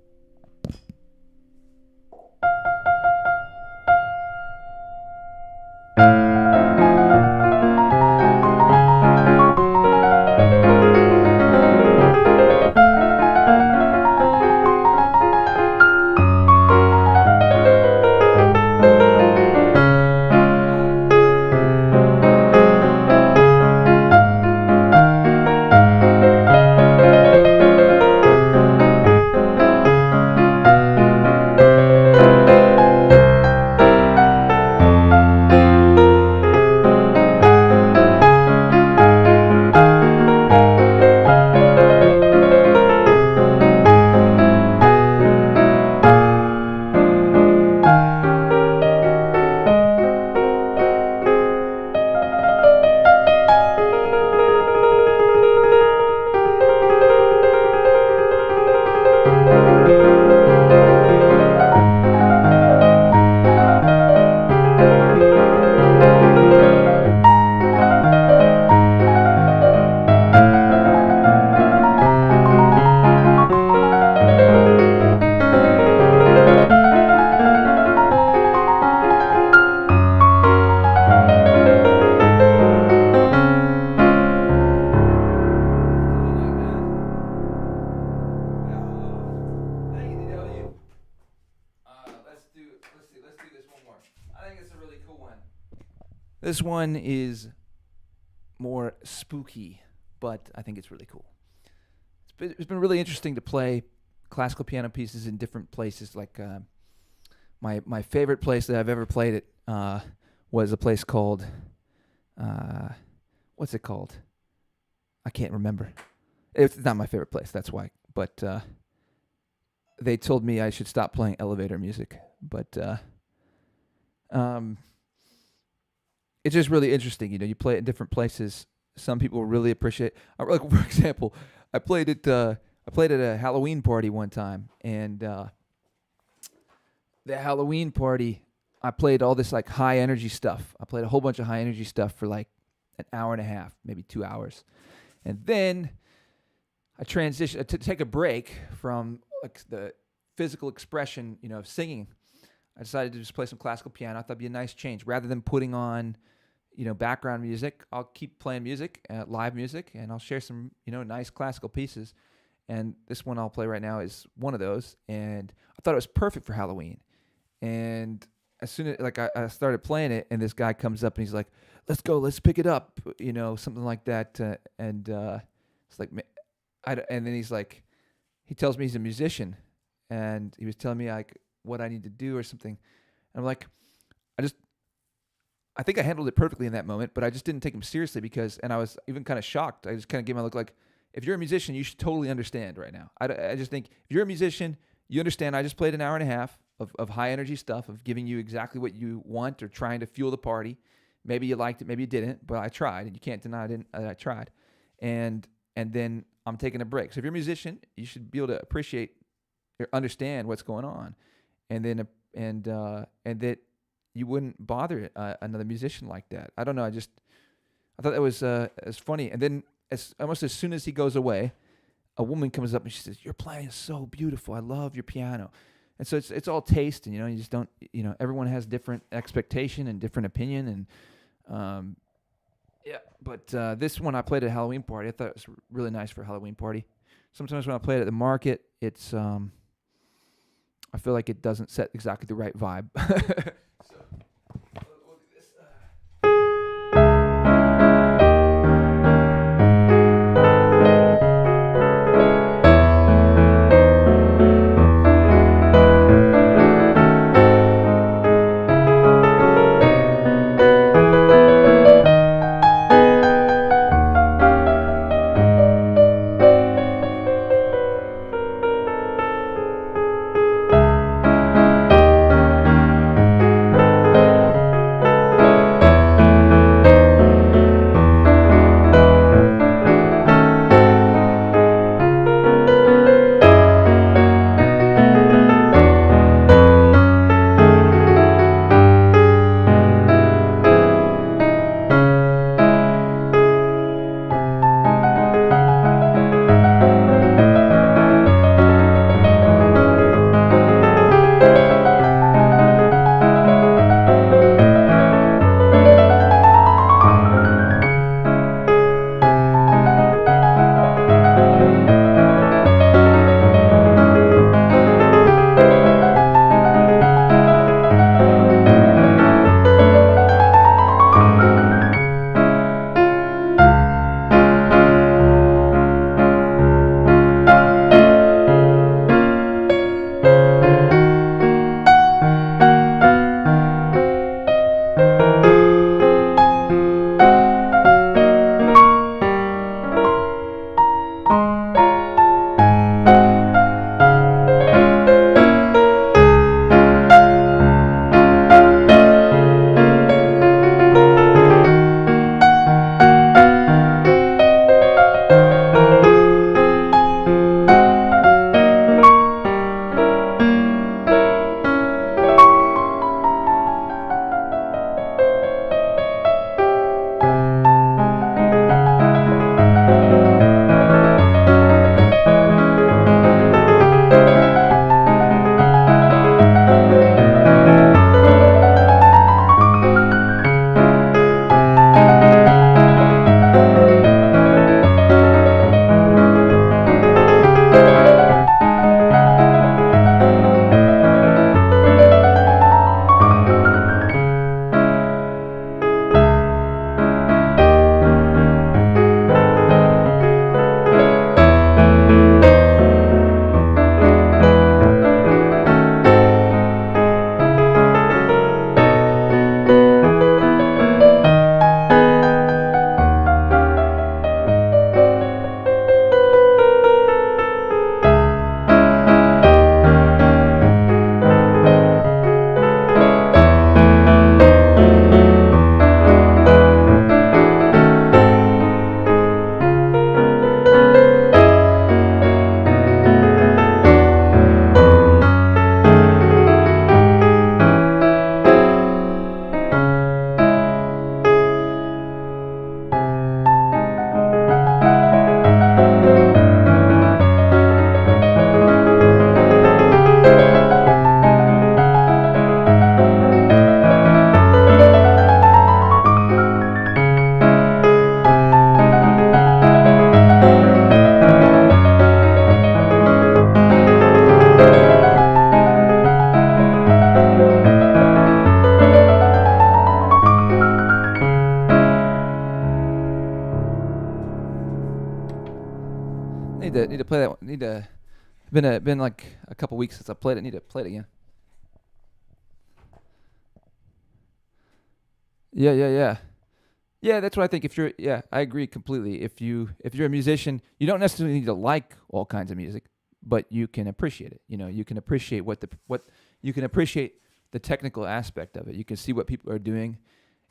Speaker 1: This one is more spooky, but I think it's really cool. It's been really interesting to play classical piano pieces in different places. Like my favorite place that I've ever played it was a place called what's it called? I can't remember. It's not my favorite place. That's why. But they told me I should stop playing elevator music. But it's just really interesting. You play it in different places. Some people really appreciate. Like for example, I played it. I played at a Halloween party one time, and the Halloween party, I played all this like high energy stuff. I played a whole bunch of high energy stuff for like an hour and a half, maybe 2 hours, and then I transitioned to take a break from like the physical expression, of singing. I decided to just play some classical piano. I thought it'd be a nice change rather than putting on, background music. I'll keep playing music, live music, and I'll share some, nice classical pieces. And this one I'll play right now is one of those. And I thought it was perfect for Halloween. And as soon as I started playing it, and this guy comes up and he's like, "Let's go, let's pick it up," something like that. It's like, and then he's like, he tells me he's a musician, and he was telling me like what I need to do or something. And I'm like, I think I handled it perfectly in that moment, but I just didn't take him seriously and I was even kind of shocked. I just kind of gave him a look like, if you're a musician, you should totally understand right now. I just think if you're a musician, you understand I just played an hour and a half of high energy stuff, of giving you exactly what you want or trying to fuel the party. Maybe you liked it, maybe you didn't, but I tried, and you can't deny I tried. And then I'm taking a break. So if you're a musician, you should be able to appreciate or understand what's going on. And then and that you wouldn't bother another musician like that. I don't know. I thought that was funny. And then almost as soon as he goes away, a woman comes up and she says, "Your playing is so beautiful. I love your piano." And so it's all taste, and you just don't, everyone has different expectation and different opinion, and yeah. But this one I played at a Halloween party. I thought it was really nice for a Halloween party. Sometimes when I play it at the market, it's I feel like it doesn't set exactly the right vibe. So we'll do this. need to play that one. Need to been like a couple weeks since I played it. Need to play it again. Yeah, yeah, yeah. Yeah, that's what I think. If you're, yeah, I agree completely. If you're a musician, you don't necessarily need to like all kinds of music, but you can appreciate it. You know, you can appreciate what you can appreciate the technical aspect of it. You can see what people are doing,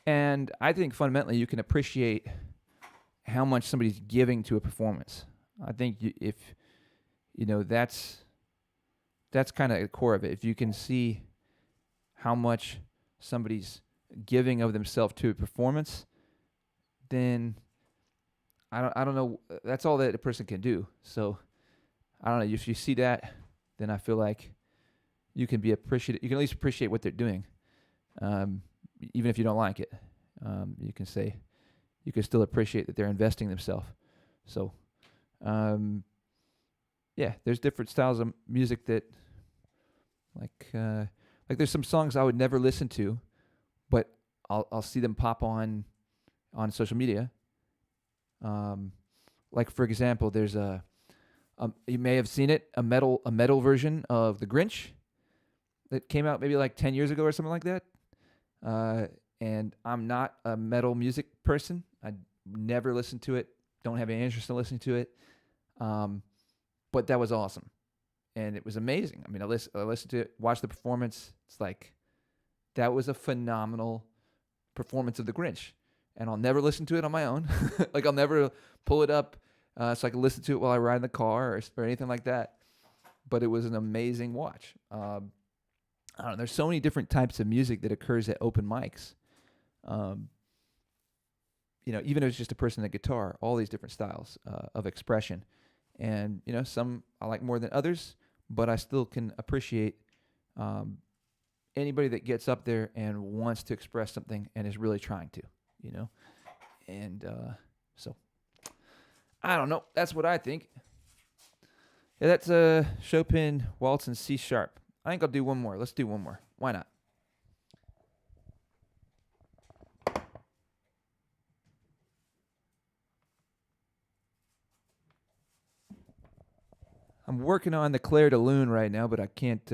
Speaker 1: and I think fundamentally you can appreciate how much somebody's giving to a performance. I think if you know that's kind of the core of it. If you can see how much somebody's giving of themselves to a performance, then I don't know. That's all that a person can do. So I don't know. If you see that, then I feel like you can be appreciative. You can at least appreciate what they're doing, even if you don't like it. You can say you can still appreciate that they're investing themselves. So yeah, there's different styles of music that like there's some songs I would never listen to, but I'll see them pop on social media. Like for example, there's you may have seen it, a metal version of The Grinch that came out maybe like 10 years ago or something like that. And I'm not a metal music person. I never listened to it. Don't have any interest in listening to it. But that was awesome. And it was amazing. I mean, I listened to it, watched the performance. It's like, that was a phenomenal performance of The Grinch. And I'll never listen to it on my own. Like, I'll never pull it up so I can listen to it while I ride in the car or anything like that. But it was an amazing watch. I don't know. There's so many different types of music that occurs at open mics. You know, even if it's just a person at guitar, all these different styles of expression. And, you know, some I like more than others, but I still can appreciate anybody that gets up there and wants to express something and is really trying to, you know. And so, I don't know. That's what I think. Yeah, that's Chopin Waltz in C sharp. I think I'll do one more. Let's do one more. Why not? I'm working on the Clair de Lune right now, but I can't.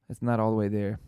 Speaker 1: It's not all the way there.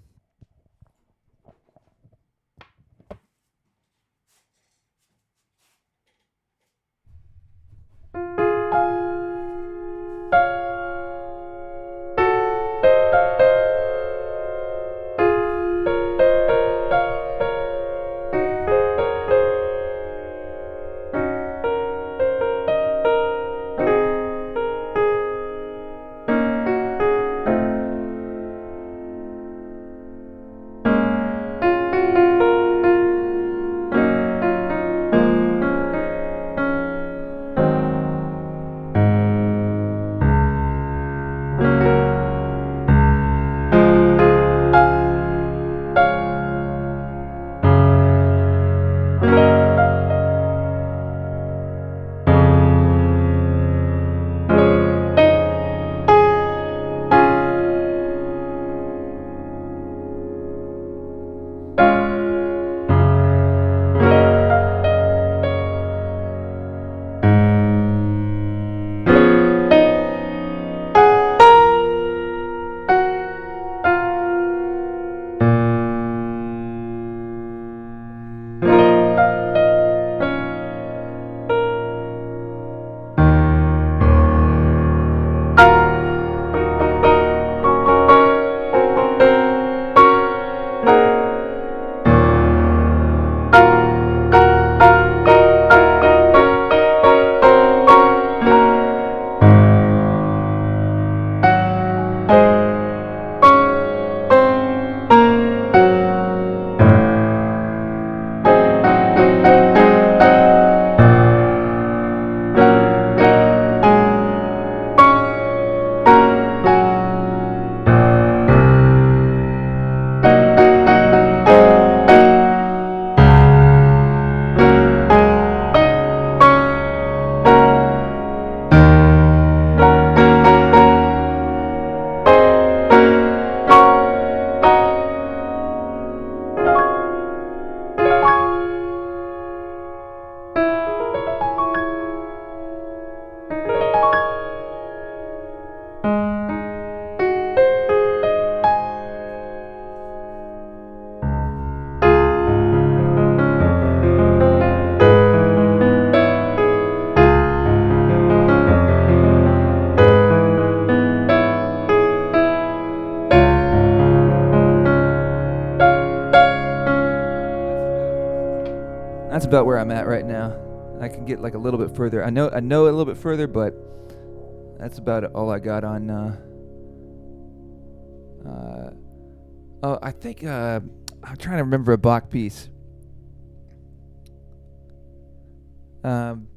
Speaker 1: That's about where I'm at right now. I can get like a little bit further. I know a little bit further, but that's about all I got on. Oh, I think I'm trying to remember a Bach piece. Um,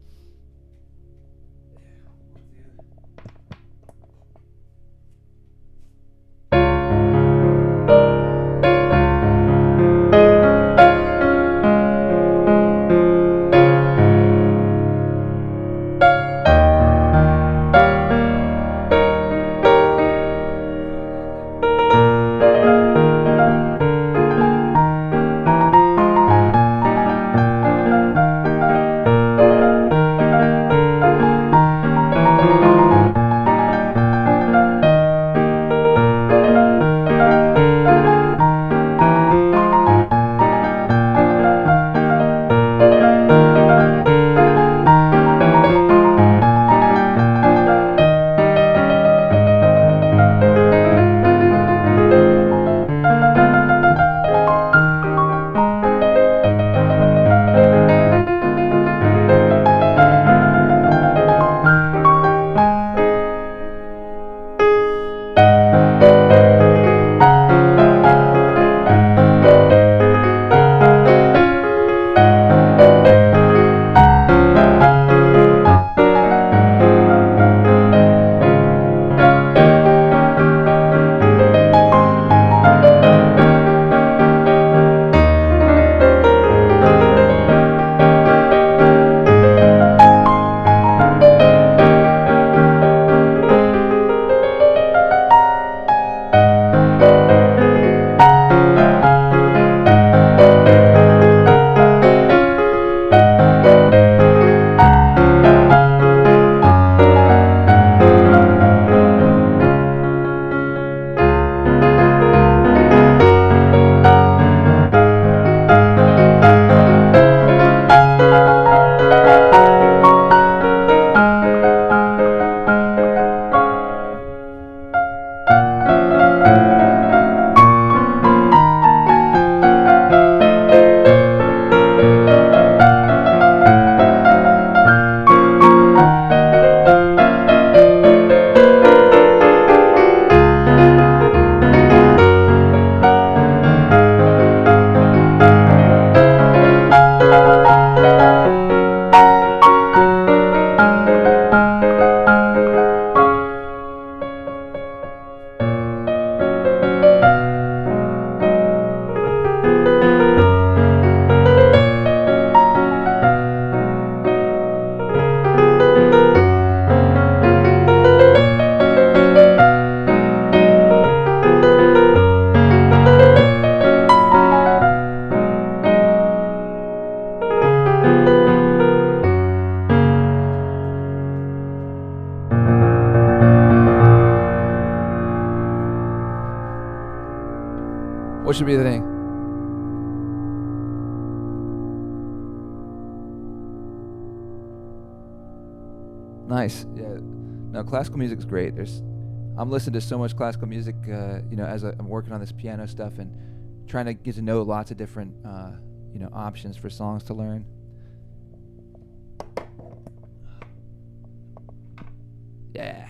Speaker 1: what should be the thing? Nice. Yeah. No, classical music's great. I'm listening to so much classical music, as I'm working on this piano stuff and trying to get to know lots of different, options for songs to learn. Yeah.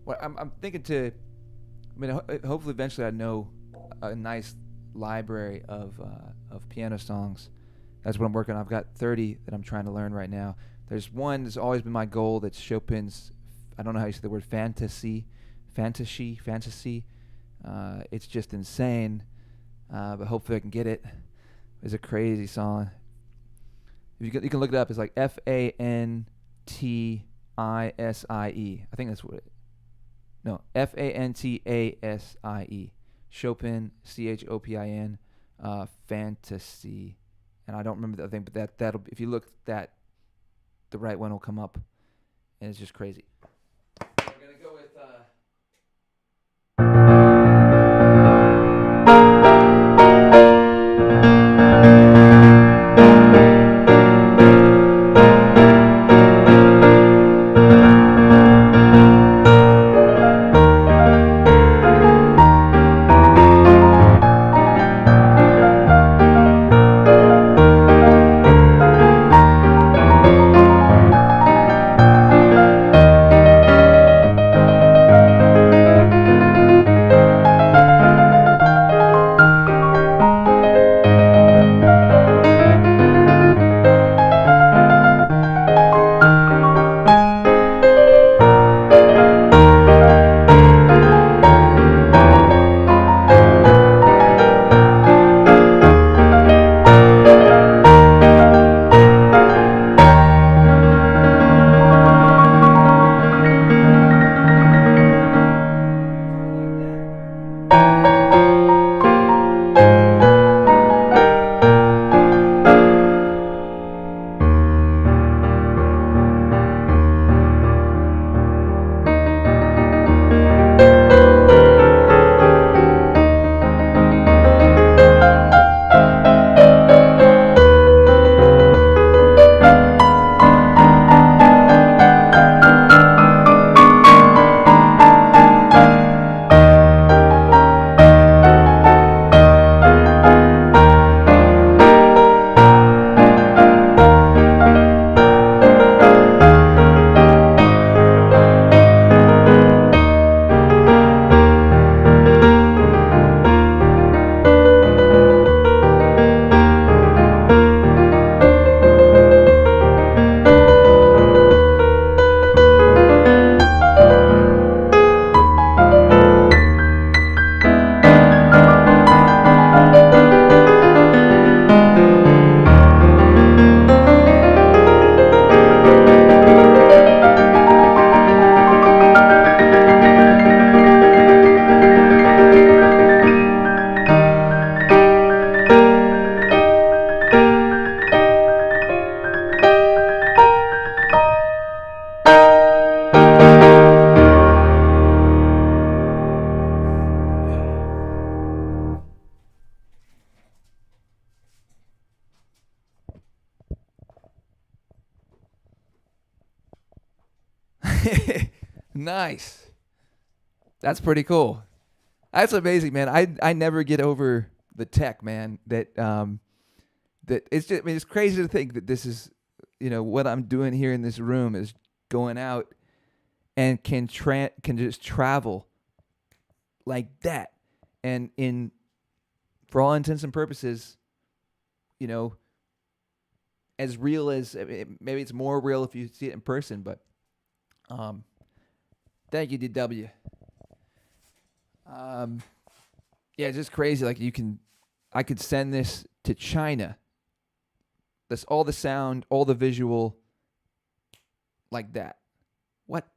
Speaker 1: Well, I'm thinking hopefully eventually I know a nice library of piano songs. That's what I'm working on. I've got 30 that I'm trying to learn right now. There's one that's always been my goal. That's Chopin's. I don't know how you say the word fantasy. It's just insane, but hopefully I can get it. It's a crazy song. You can look it up. It's like Fantaisie. I think that's what it. No, Fantasie. Chopin, Chopin, fantasy, and I don't remember the other thing, but that'll if you look that, the right one will come up, and it's just crazy. We're gonna go with. Nice. That's pretty cool. That's amazing, man. I never get over the tech, man. That it's just, I mean, it's crazy to think that this is, what I'm doing here in this room is going out and can just travel like that, and for all intents and purposes, you know, as real as, maybe it's more real if you see it in person, but um, thank you, DW. Um, yeah, it's just crazy. Like I could send this to China. That's all the sound, all the visual, like that. What?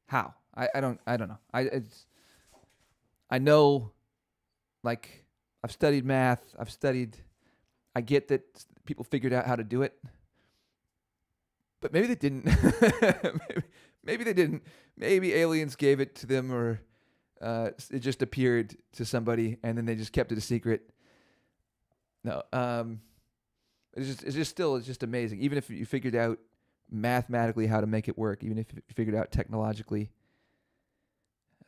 Speaker 1: How? I don't know. I know, like, I've studied math. I get that people figured out how to do it, but maybe they didn't. maybe they didn't. Maybe aliens gave it to them, or it just appeared to somebody and then they just kept it a secret. No, it's just amazing. Even if you figured out mathematically how to make it work, even if you figured out technologically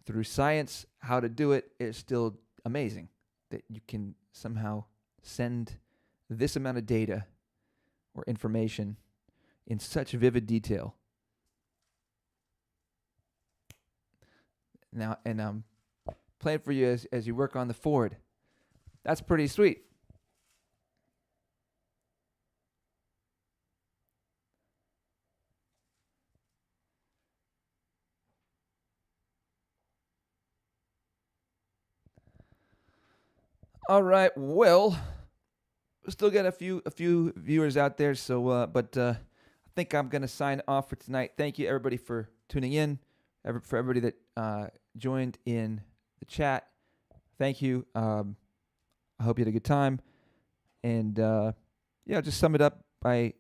Speaker 1: through science how to do it, it's still amazing that you can somehow send this amount of data or information in such vivid detail. Now, and playing for you as you work on the Ford. That's pretty sweet. All right. Well, we still got a few viewers out there. So, but I think I'm gonna sign off for tonight. Thank you everybody for tuning in. For everybody that joined in the chat, thank you. I hope you had a good time. And yeah, just sum it up by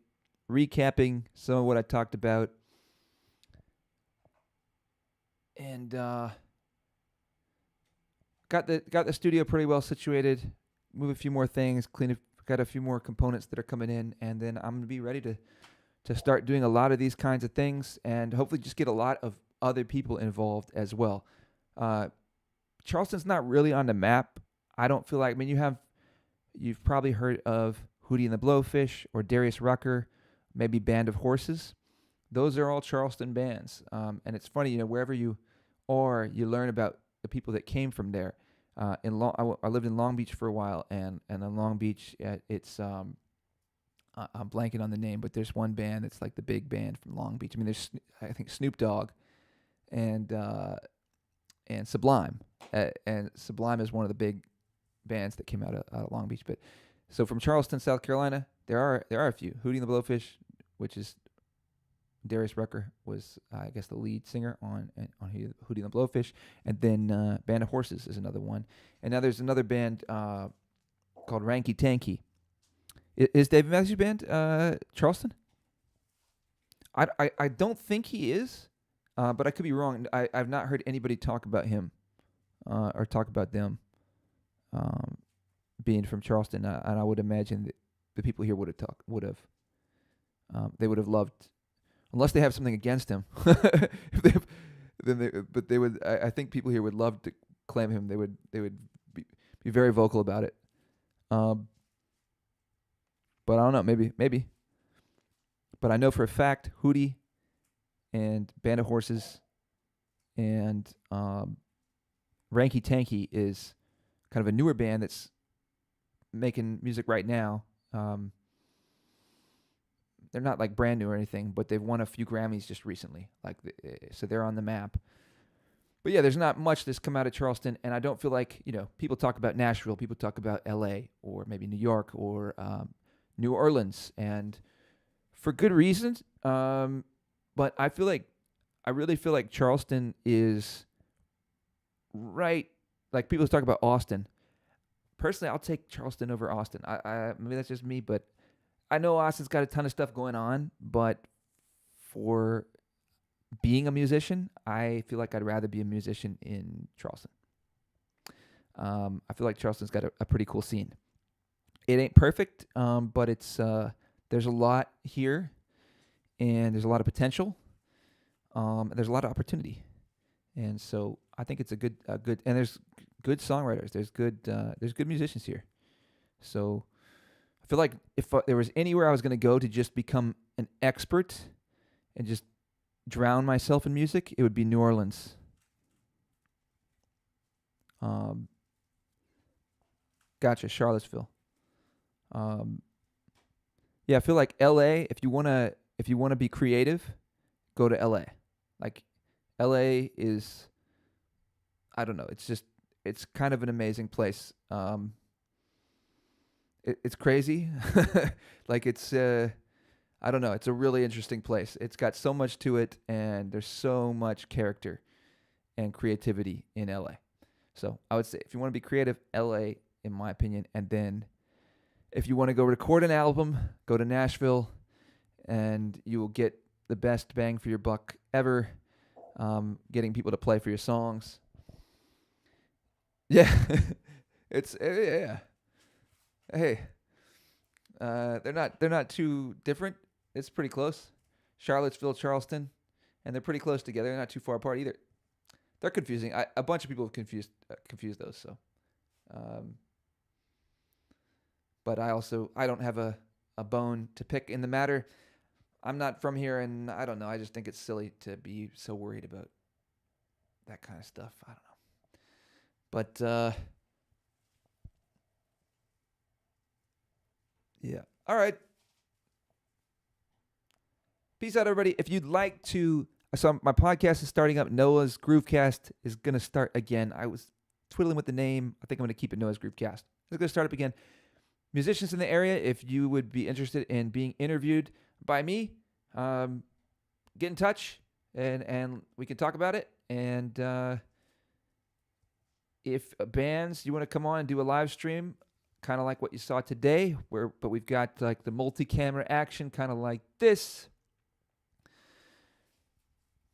Speaker 1: recapping some of what I talked about. And got the studio pretty well situated. Move a few more things, got a few more components that are coming in, and then I'm gonna be ready to start doing a lot of these kinds of things, and hopefully just get a lot of other people involved as well. Charleston's not really on the map. I don't feel like. I mean, you've probably heard of Hootie and the Blowfish or Darius Rucker, maybe Band of Horses. Those are all Charleston bands, and it's funny, wherever you are, you learn about the people that came from there. I lived in Long Beach for a while, and in Long Beach, it's I'm blanking on the name, but there's one band that's like the big band from Long Beach. I mean, there's I think Snoop Dogg and Sublime, and Sublime is one of the big bands that came out of Long Beach. But so from Charleston, South Carolina, there are a few. Hootie and the Blowfish, which is Darius Rucker was, I guess, the lead singer on Hootie and the Blowfish, and then Band of Horses is another one. And now there's another band called Ranky Tanky. Is David Matthews Band Charleston? I don't think he is, but I could be wrong. I've not heard anybody talk about him or talk about them being from Charleston, and I would imagine that the people here would have they would have loved. Unless they have something against him, but they would. I think people here would love to claim him. They would be very vocal about it. But I don't know. Maybe. But I know for a fact, Hootie and Band of Horses and Ranky Tanky is kind of a newer band that's making music right now. They're not like brand new or anything, but they've won a few Grammys just recently. So they're on the map. But yeah, there's not much that's come out of Charleston, and I don't feel like, people talk about Nashville, people talk about L.A. or maybe New York or New Orleans, and for good reasons. But I really feel like Charleston is right. Like people talk about Austin. Personally, I'll take Charleston over Austin. I maybe that's just me, but I know Austin's got a ton of stuff going on, but for being a musician, I feel like I'd rather be a musician in Charleston. I feel like Charleston's got a pretty cool scene. It ain't perfect, but it's there's a lot here, and there's a lot of potential. There's a lot of opportunity, and so I think it's a good. And there's good songwriters. There's good musicians here. So I feel like if there was anywhere I was going to go to just become an expert and just drown myself in music, it would be New Orleans. Gotcha, Charlottesville. Yeah, I feel like L.A. If you wanna be creative, go to L.A. Like L.A. is, I don't know. It's kind of an amazing place. It's crazy. Like I don't know. It's a really interesting place. It's got so much to it, and there's so much character and creativity in LA. So I would say if you want to be creative, LA, in my opinion. And then if you want to go record an album, go to Nashville, and you will get the best bang for your buck ever, getting people to play for your songs. Yeah. Yeah. Hey, they're not too different. It's pretty close. Charlottesville, Charleston, and they're pretty close together. They're not too far apart either. They're confusing. A bunch of people have confused those. So, but I don't have a bone to pick in the matter. I'm not from here, and I don't know. I just think it's silly to be so worried about that kind of stuff. I don't know. But yeah. All right. Peace out, everybody. If you'd like to, so my podcast is starting up. Noah's Groovecast is going to start again. I was twiddling with the name. I think I'm going to keep it Noah's Groovecast. It's going to start up again. Musicians in the area, if you would be interested in being interviewed by me, get in touch and we can talk about it. And if bands, you want to come on and do a live stream, kind of like what you saw today, but we've got like the multi-camera action, kind of like this.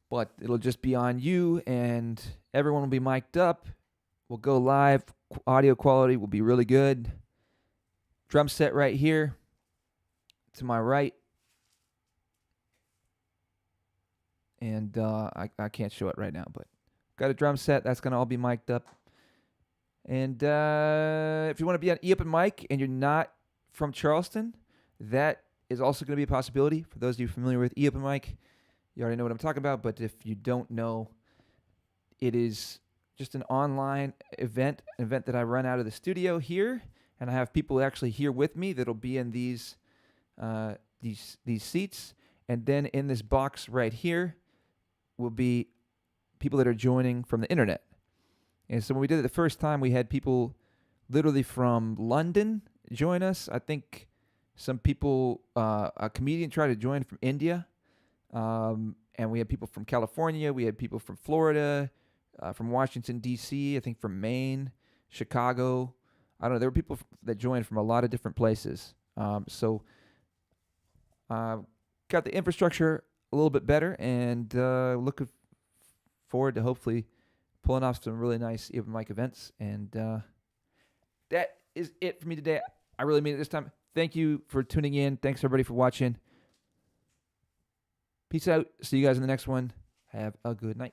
Speaker 1: But it'll just be on you, and everyone will be mic'd up. We'll go live. Audio quality will be really good. Drum set right here to my right. And I can't show it right now, but got a drum set. That's going to all be mic'd up. And if you want to be on E-Open Mic and you're not from Charleston, that is also going to be a possibility. For those of you familiar with E-Open Mic, you already know what I'm talking about. But if you don't know, it is just an online event, an event that I run out of the studio here. And I have people actually here with me that'll be in these seats. And then in this box right here will be people that are joining from the internet. And so when we did it the first time, we had people literally from London join us. I think some people, a comedian tried to join from India. And we had people from California. We had people from Florida, from Washington, D.C., I think from Maine, Chicago. I don't know. There were people that joined from a lot of different places. So got the infrastructure a little bit better, and looking forward to hopefully pulling off some really nice open mic events. And that is it for me today. I really mean it this time. Thank you for tuning in. Thanks, everybody, for watching. Peace out. See you guys in the next one. Have a good night.